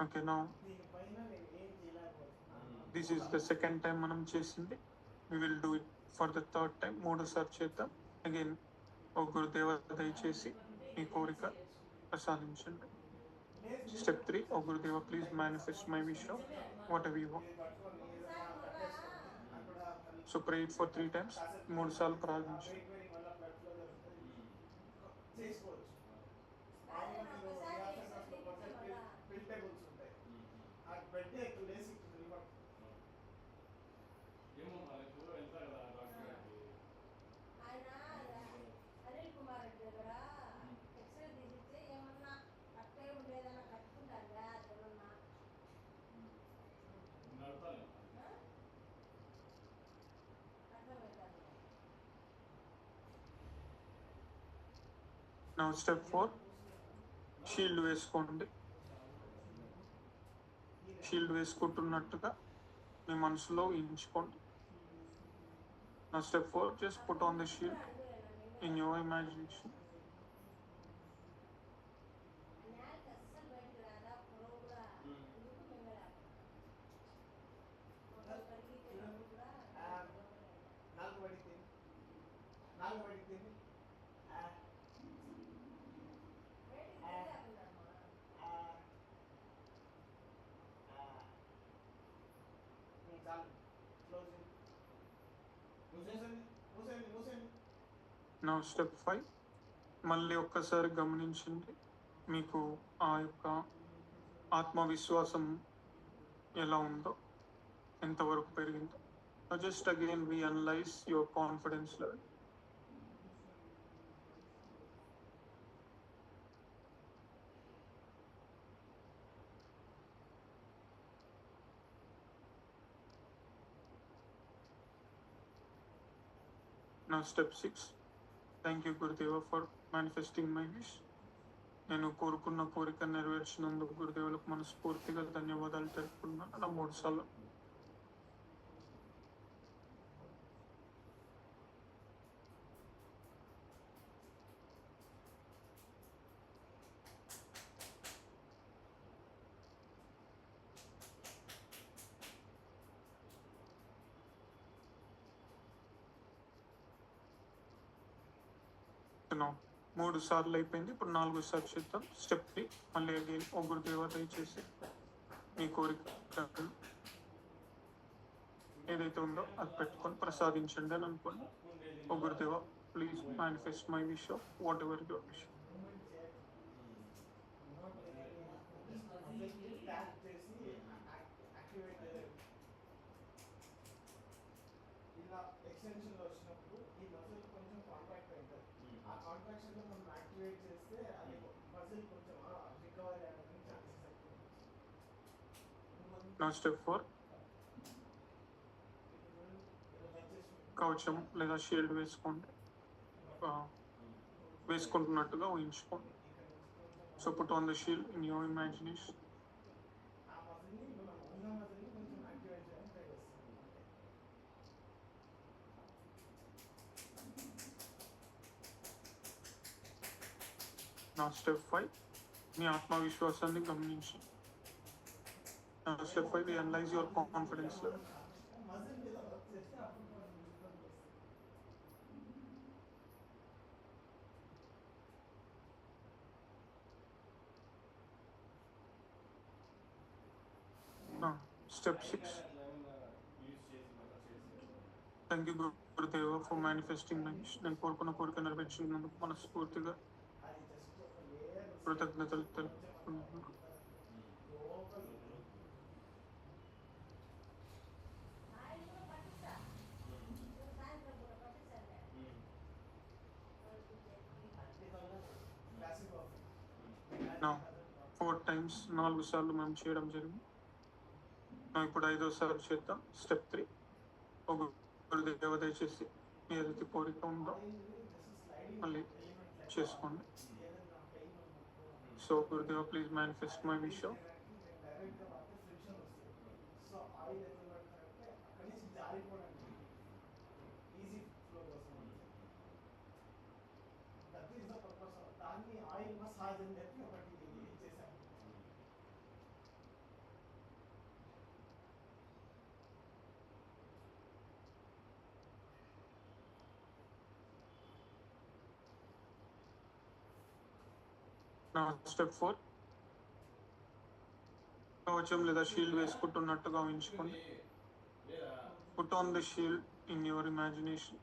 Okay, now this is the second time మనం చేసింది. We will do it for the 3rd time. 3 సార్లు చేద్దాం. అగైన్ ఓ గురుదేవ, దయచేసి మీ కోరిక ప్రసాదించండి. Step 3, oh Gurudeva, please manifest my wish of what ever you want. So pray it for 3 times. 3 సార్లు ప్రార్థించండి. చేసుకోవచ్చు. మామూలుగా మీరు యాసర్ క్లాస్లో కొడితే పిల్ టేబుల్స్ ఉంటాయి. ఆ పెట్టి ఎక్కువ లేసి ఇక్కడ నిలబడి ఏమో మరి ఇప్పుడు వెళ్తా కదా డాక్టర్కి. ఆయన అనిల్ కుమార్ రెడ్డి దగ్గర ఎక్స్రే తీసిస్తే ఏమన్నా అట్టే ఉండేదన్నా కట్టుకుంటారు ఏమన్నా నడపాలి. అర్థమవుతారు. నా స్టెప్ 4 షీల్డ్ వేసుకోండి. షీల్డ్ వేసుకుంటున్నట్టుగా మీ మనసులో ఊహించుకోండి. నా step 4 just put on the shield in your imagination. నేలకి అస్సలు బయటకు రాదా పొడవు కూడా ఎందుకు మింగలేక పరిగెత్తేటప్పుడు కూడా నాలుగు పడితే బయటికి తెలియకుంటామా చాలు క్లోజ్ మూసేయండి. నా స్టెప్ 5 మళ్ళీ ఒక్కసారి గమనించండి మీకు ఆ యొక్క ఆత్మవిశ్వాసం ఎలా ఉందో, ఎంతవరకు పెరిగిందో. Just again we analyse your confidence level. నా step 6 thank you Gurudeva for manifesting my wish. నేను కోరుకున్న కోరిక నెరవేర్చినందుకు గురుదేవులకు మనస్ఫూర్తిగా ధన్యవాదాలు తెలుపుకున్నాను. అలా 3 సార్లు. మూడు సార్లు అయిపోయింది. ఇప్పుడు 4వ సారి చేద్దాం. స్టెప్ 3 మళ్ళీ అగైన్ ఓ గురుదేవ దయచేసి మీ కోరిక ఏదైతే ఉందో అది పెట్టుకొని ప్రసాదించండి అని అనుకోండి. ఓ Gurudeva please manifest my wish of what ever your wish. Tap చేసి యాక్టివేట్ ఇలా ఎక్స్టెన్షన్లో వచ్చినప్పుడు ఈ మజిల్ కొంచెం కాంట్రాక్ట్ అవుతుంది. ఆ కాంట్రాక్షన్లో మనం యాక్టివేట్ చేస్తే అది మజిల్ కొంచెం రికవరీ అవ్వడానికి ఛాన్సెస్ ఎక్కువ. నా స్టెప్ 4 కవచం లేదా షీల్డ్ వేసుకోండి. వేసుకుంటున్నట్టుగా ఊహించుకోండి. So put on the shield in your imagination. ఆ మజిల్ని మనం ఉన్న మజిల్ని కొంచెం యాక్టివేట్ చేయడానికి ట్రై చేస్తాం. నా స్టెప్ 5 మీ ఆత్మవిశ్వాసాన్ని గమనించి. నా step 5 realise your confidence level. Muscle మీద వర్క్ చేస్తే అప్పుడు మనం రిజల్ట్ వస్తుంది. స్టెప్ 6 యూజ్ చేసి మళ్ళీ చేసి thank you Gurudeva for manifesting my wish. నేను కోరుకున్న కోరిక నెరవేర్చినందుకు మనస్ఫూర్తిగా అది జస్ట్ ఒక లేయర్ కృతజ్ఞతలు తెలుపుకుంటున్నాను. ఆయన కూడా పట్టిస్తా సాయంత్రం కూడా పట్టిస్తాలే క్లాసిక్ ఆఫ్ నా 4 టైమ్స్ 4 సార్లు మనం చేయడం జరిగింది. ఇప్పుడు 5వ సారి చేద్దాం. స్టెప్ 3 ఒక గురుదేవ దయచేసి ఏదైతే కోరిక ఉందో మళ్ళీ చేసుకోండి. సో గురుదేవ please manifest my wish of డైరెక్ట్గా వాడితే ఫ్రిక్షన్ వస్తుంది. సో ఆయిల్ ఎక్కడ పడతారంటే అక్కడి నుంచి జారిపోవడానికి ఈజీ ఫ్లో కోసం that is the purpose of దాన్ని ఆయిల్ మసాజ్ అని చెప్పి ఒకటి చేశాను. నా స్టెప్ 4 కవచం లేదా షీల్డ్ వేసుకుంటున్నట్టుగా ఊహించుకోండి. లేదా put on the shield in your imagination.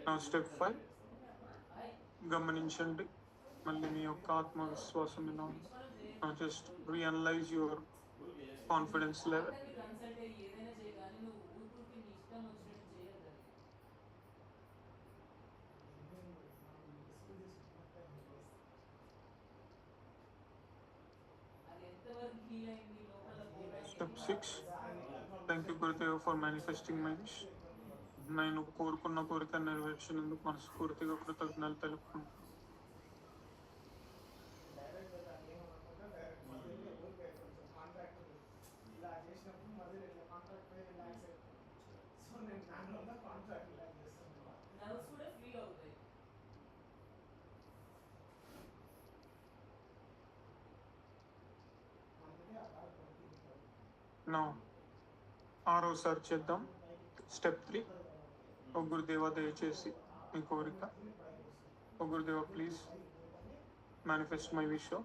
నా స్టెప్ 5 గమనించండి మళ్ళీ మీ యొక్క ఆత్మవిశ్వాసం ఎలా ఉంది. Just realise your confidence level. Step 6 thank you Gurudev for manifesting my wish. నేను కోరుకున్న కోరిక నెరవేర్చినందుకు మనస్ఫూర్తిగా కృతజ్ఞతలు తెలుపుకుంటాను. ఇలా చేసినప్పుడు మళ్ళీ కాంట్రాక్ట్ పై రిలాక్స్ అయిపోతుంది. సో నేను దానివల్ల కాంట్రాక్ట్ రిలాక్స్ చేస్తున్నాను. నర్వ్స్ కూడా ఫ్రీ అవుతాయి. అందుకే ఆ బాగా పడుతుంది. నా 6వసారి చేద్దాం. స్టెప్ 3 ఓ గురుదేవ దయచేసి మీ కోరిక. Oh Gurudeva please manifest my wish. So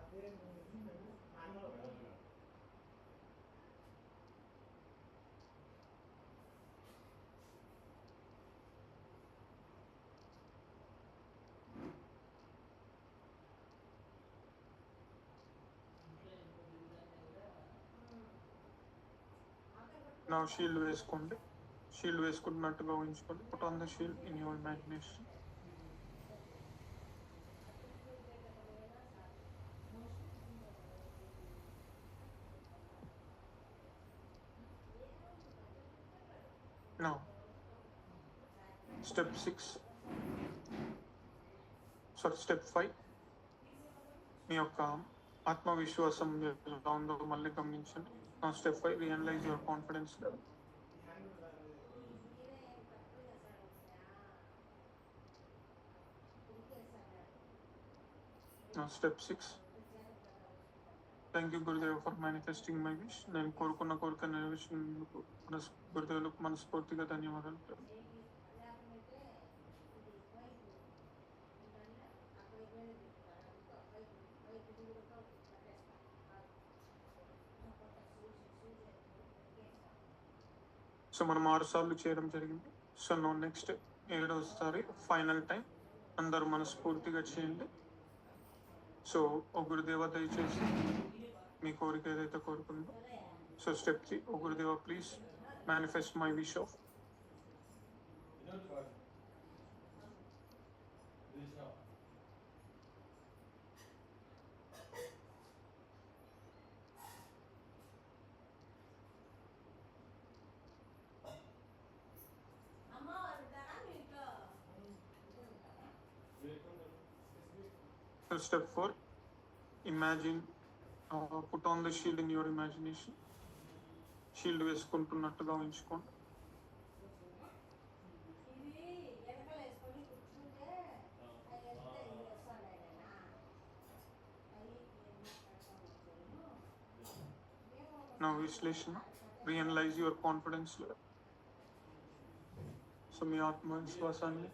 అదే మేము మాన్యువల్ నా షీల్డ్ వేసుకోండి. షీల్డ్ వేసుకుంటున్నట్టుగా ఊహించుకోండి. Put on the shield in your imagination. Now, step 5 మీ యొక్క ఆత్మవిశ్వాసం ఎలా ఉందో మళ్ళీ గమనించండి. నా step 5 realise your confidence level. నా step 6 thank you Gurudev for manifesting my wish. నేను కోరుకున్న కోరిక నెరవేర్చినందుకు గురుదేవులకు మనస్ఫూర్తిగా ధన్యవాదాలు. సో మనం 6 సార్లు చేయడం జరిగింది. సో నో నెక్స్ట్ 7వసారి ఫైనల్ టైం అందరూ మనస్ఫూర్తిగా చేయండి. సో ఓ గురుదేవ దయచేసి మీ కోరిక ఏదైతే కోరుకుందో. So step 3 oh Gurudeva please manifest my wish of. అమ్మ ఉంటారా మీ ఇంట్లో? So step 4 imagine put on the shield in your imagination. Shield వేసుకుంటున్నట్టుగా ఊహించుకోండి. ఇది వెనకాల వేసుకొని కూర్చుంటే అవి వెళ్తే ఇది వస్తాడు ఆయన. అవి నా విశ్లేషణ realize your confidence level. So మీ ఆత్మవిశ్వాసాన్ని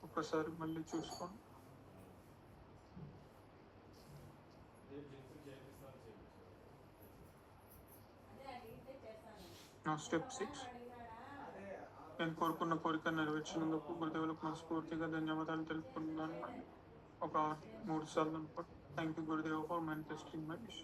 ఒక్కసారి మళ్ళీ చూసుకోండి. అదే అడిగితే చేస్తాను. నా స్టెప్ 6 నేను కోరుకున్న కోరిక నెరవేర్చినందుకు గురుదేవులకు మనస్ఫూర్తిగా ధన్యవాదాలు తెలుపుకుంటున్నాను. ఒక 3 సార్లు అనుకోండి. Thank you Gurudeva for manifesting my wish.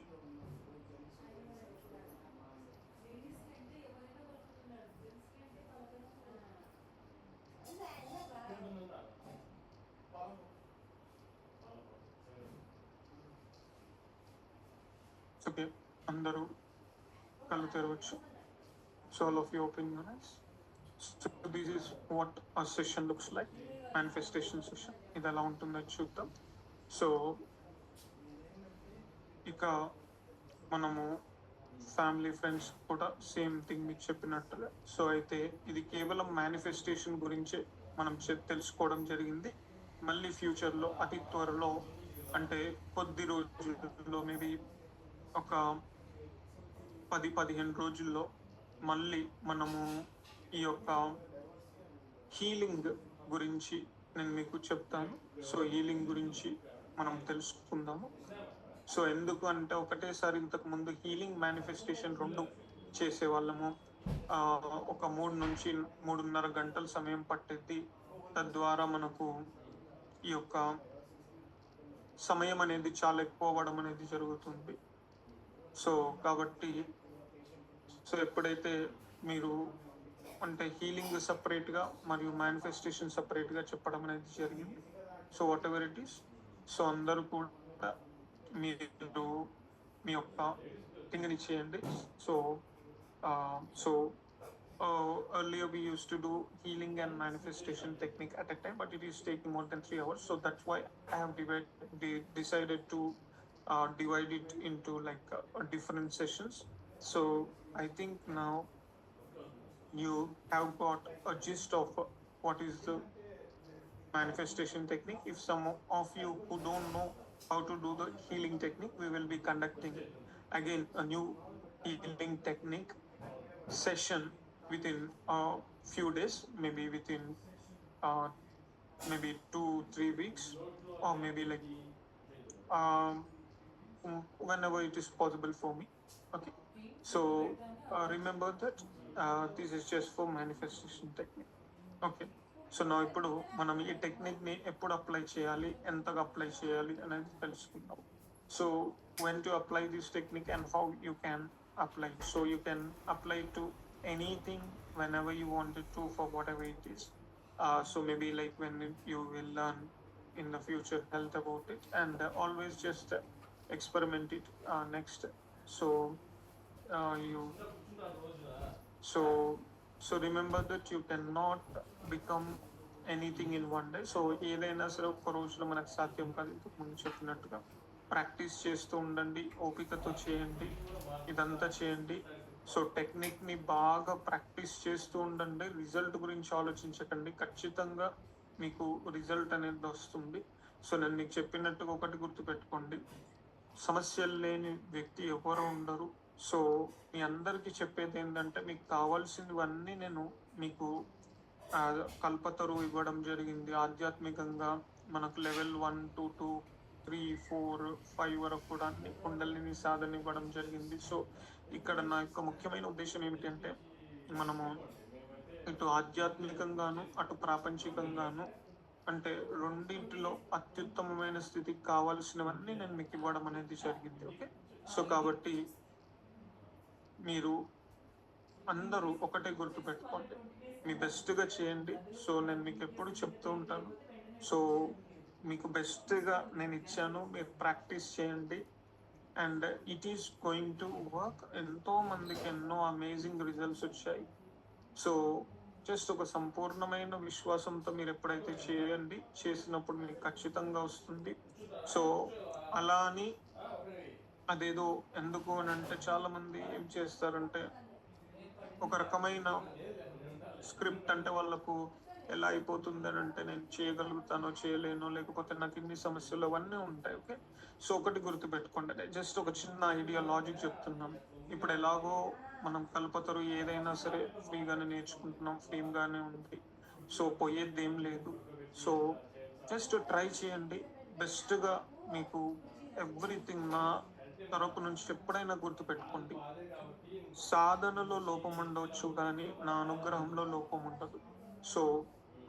Okay అందరూ కళ్ళు తెరవచ్చు. So all of you open your eyes. So this is what a session looks like. Manifestation session ఇది ఎలా ఉంటుందో చూద్దాం. సో ఇక మనము ఫ్యామిలీ ఫ్రెండ్స్ కూడా సేమ్ థింగ్ మీకు చెప్పినట్టుగా. సో అయితే ఇది కేవలం మేనిఫెస్టేషన్ గురించే మనం తెలుసుకోవడం జరిగింది. మళ్ళీ ఫ్యూచర్లో అతి త్వరలో అంటే కొద్ది రోజుల్లో మేబీ ఒక 10-15 రోజుల్లో మళ్ళీ మనము ఈ యొక్క హీలింగ్ గురించి నేను మీకు చెప్తాను. సో హీలింగ్ గురించి మనం తెలుసుకుందాము. సో ఎందుకు అంటే ఒకటేసారి ఇంతకు ముందు హీలింగ్ మేనిఫెస్టేషన్ 2 చేసేవాళ్ళము. ఒక 3 నుంచి 3.5 గంటల సమయం పట్టిద్ది. తద్వారా మనకు ఈ యొక్క సమయం అనేది చాలా ఎక్కువ అవ్వడం అనేది జరుగుతుంది. సో కాబట్టి ఎప్పుడైతే మీరు అంటే హీలింగ్ సపరేట్గా మరియు మేనిఫెస్టేషన్ సపరేట్గా చెప్పడం అనేది జరిగింది. So what ever it is, so అందరూ కూడా మీరు మీ యొక్క థింగ్ని చేయండి. So earlier we used to do healing and manifestation technique at a time, but it is taking more than 3 hours. So that's why I have decided to divide it into like different sessions. So I think now you have got a gist of what is the manifestation technique. If some of you who don't know how to do the healing technique, we will be conducting again a new healing technique session within a few days, maybe within maybe 2-3 weeks, or maybe like whenever it is possible for me. Okay, so remember that this is just for manifestation technique. Okay, so నా ఇప్పుడు మనం ఈ టెక్నిక్ని ఎప్పుడు apply చేయాలి, ఎంతగా apply చేయాలి అనేది తెలుసుకుందాం. So when to apply this technique and how you can apply. So you can apply to anything whenever you wanted to, for whatever it is. So maybe like when you will learn in the future health about it, and always just experiment it next. So so remember that you cannot become anything in one day. So ఏదైనా సరే ఒక్క రోజులో మనకు సాధ్యం కాదు. ఇంతకు ముందు చెప్పినట్టుగా ప్రాక్టీస్ చేస్తూ ఉండండి, ఓపికతో చేయండి, ఇదంతా చేయండి. సో టెక్నిక్ని బాగా ప్రాక్టీస్ చేస్తూ ఉండండి. రిజల్ట్ గురించి ఆలోచించకండి, ఖచ్చితంగా మీకు రిజల్ట్ అనేది వస్తుంది. సో నేను మీకు చెప్పినట్టుగా ఒకటి గుర్తుపెట్టుకోండి, సమస్యలు లేని వ్యక్తి ఎవరు ఉండరు. సో మీ అందరికీ చెప్పేది ఏంటంటే, మీకు కావాల్సినవన్నీ నేను మీకు కల్పతరు ఇవ్వడం జరిగింది. ఆధ్యాత్మికంగా మనకు లెవెల్ 1, 2, 2, 3, 4, 5 వరకు కూడా అన్ని కుండలిని సాధన ఇవ్వడం జరిగింది. సో ఇక్కడ నా యొక్క ముఖ్యమైన ఉద్దేశం ఏమిటంటే, మనము ఇటు ఆధ్యాత్మికంగాను అటు ప్రాపంచికంగాను అంటే రెండింటిలో అత్యుత్తమమైన స్థితికి కావాల్సినవన్నీ నేను మీకు ఇవ్వడం అనేది జరిగింది. ఓకే, సో కాబట్టి మీరు అందరూ ఒకటే గుర్తుపెట్టుకోండి, మీ బెస్ట్గా చేయండి. సో నేను మీకు ఎప్పుడు చెప్తూ ఉంటాను, సో మీకు బెస్ట్గా నేను ఇచ్చాను, మీరు ప్రాక్టీస్ చేయండి, and it is going to work. ఎంతో మందికి ఎన్నో అమేజింగ్ రిజల్ట్స్ వచ్చాయి. సో జస్ట్ ఒక సంపూర్ణమైన విశ్వాసంతో మీరు ఎప్పుడైతే చేయండి, చేసినప్పుడు మీకు ఖచ్చితంగా వస్తుంది. సో అలా అని అదేదో ఎందుకు అని అంటే, చాలామంది ఏం చేస్తారంటే ఒక రకమైన స్క్రిప్ట్, అంటే వాళ్ళకు ఎలా అయిపోతుంది అని అంటే, నేను చేయగలుగుతానో చేయలేనో, లేకపోతే నాకు ఇన్ని సమస్యలు అవన్నీ ఉంటాయి. ఓకే, సో ఒకటి గుర్తుపెట్టుకోండి, జస్ట్ ఒక చిన్న ఐడియా లాజిక్ చెప్తున్నాను. ఇప్పుడు ఎలాగో మనం కల్పతరు ఏదైనా సరే ఫ్రీగానే నేర్చుకుంటున్నాం, ఫ్రీగానే ఉంది, సో పోయేది ఏం లేదు. సో జస్ట్ ట్రై చేయండి బెస్ట్గా. మీకు ఎవ్రీథింగ్ నా తరపు నుంచి ఎప్పుడైనా గుర్తుపెట్టుకోండి, సాధనలో లోపం ఉండవచ్చు కానీ నా అనుగ్రహంలో లోపం ఉండదు. So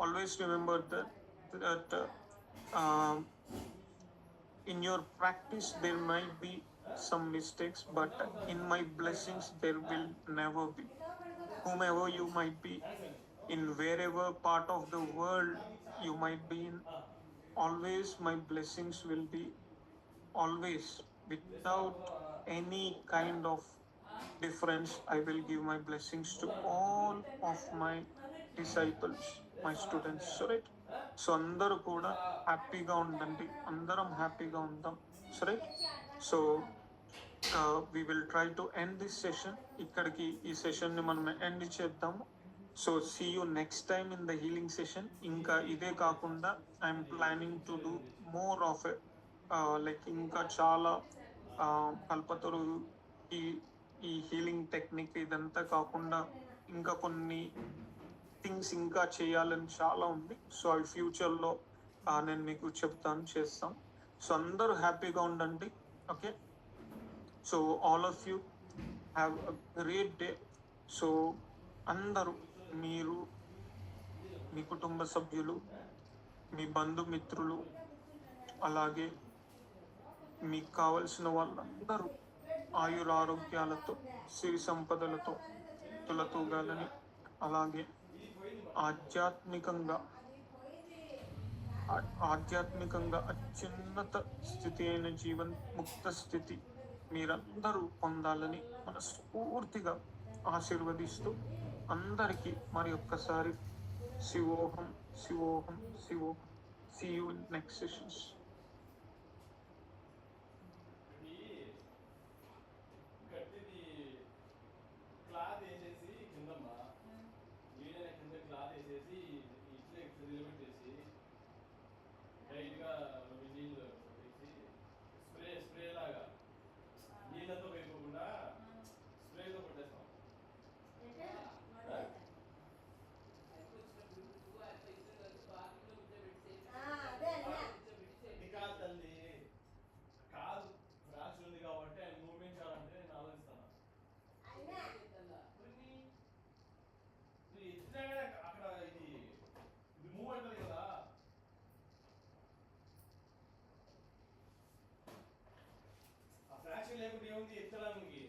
always remember that in your practice there might be some mistakes, but in my blessings there will never be. Whomever you might be, in wherever part of the world you might be in, always my blessings will be always, without any kind of difference. I will give my blessings to all of my disciples, my students. So right, so అందరూ కూడా హ్యాపీగా ఉండండి, అందరం హ్యాపీగా ఉందాం. So right, so we will try to end this session. ఇక్కడికి ఈ సెషన్ని మనం ఎండ్ చేద్దాము. So see you next time in the healing session. ఇంకా ఇదే కాకుండా I'm planning to do more of like ఇంకా చాలా కల్పతరు ఈ హీలింగ్ టెక్నిక్ ఇదంతా కాకుండా ఇంకా కొన్ని థింగ్స్ ఇంకా చేయాలని చాలా ఉంది. సో అవి ఫ్యూచర్లో నేను మీకు చెప్తాను, చేస్తాం. సో అందరూ హ్యాపీగా ఉండండి. Okay, so all of you have a great day. So అందరూ మీరు, మీ కుటుంబ సభ్యులు, మీ బంధుమిత్రులు, అలాగే మీకు కావలసిన వాళ్ళందరూ ఆయురారోగ్యాలతో, సిరి సంపదలతో తులతూగాలని, అలాగే ఆధ్యాత్మికంగా అత్యున్నత స్థితి అయిన జీవన్ముక్త స్థితి మీరందరూ పొందాలని మనస్ఫూర్తిగా ఆశీర్వదిస్తూ అందరికీ మరి ఒక్కసారి శివోహం శివోహం శివోహం. See you in next sessions. గట్టిది క్లాత్ వేసేసి కిందమ్మా నీళ్ళ కింద క్లాత్ వేసేసి ఇట్లా ఇట్లా నిలబెట్టేసి టైట్గా నీళ్ళు వేసి స్ప్రే లాగా నీళ్ళతో వేయకుండా స్ప్రేతో కొట్టేస్తాం. ఇది కాదు తల్లి, కాదు ఫ్రాక్చర్ ఉంది కాబట్టి ఆయన మూవ్మెంట్ చేయాలంటే నేను ఆలోచిస్తాను. అక్కడ ఇది మూవ్ అవుతుంది కదా, ఆ ఫ్రాక్చర్ లేకుండా ఏముంది ఎత్తడానికి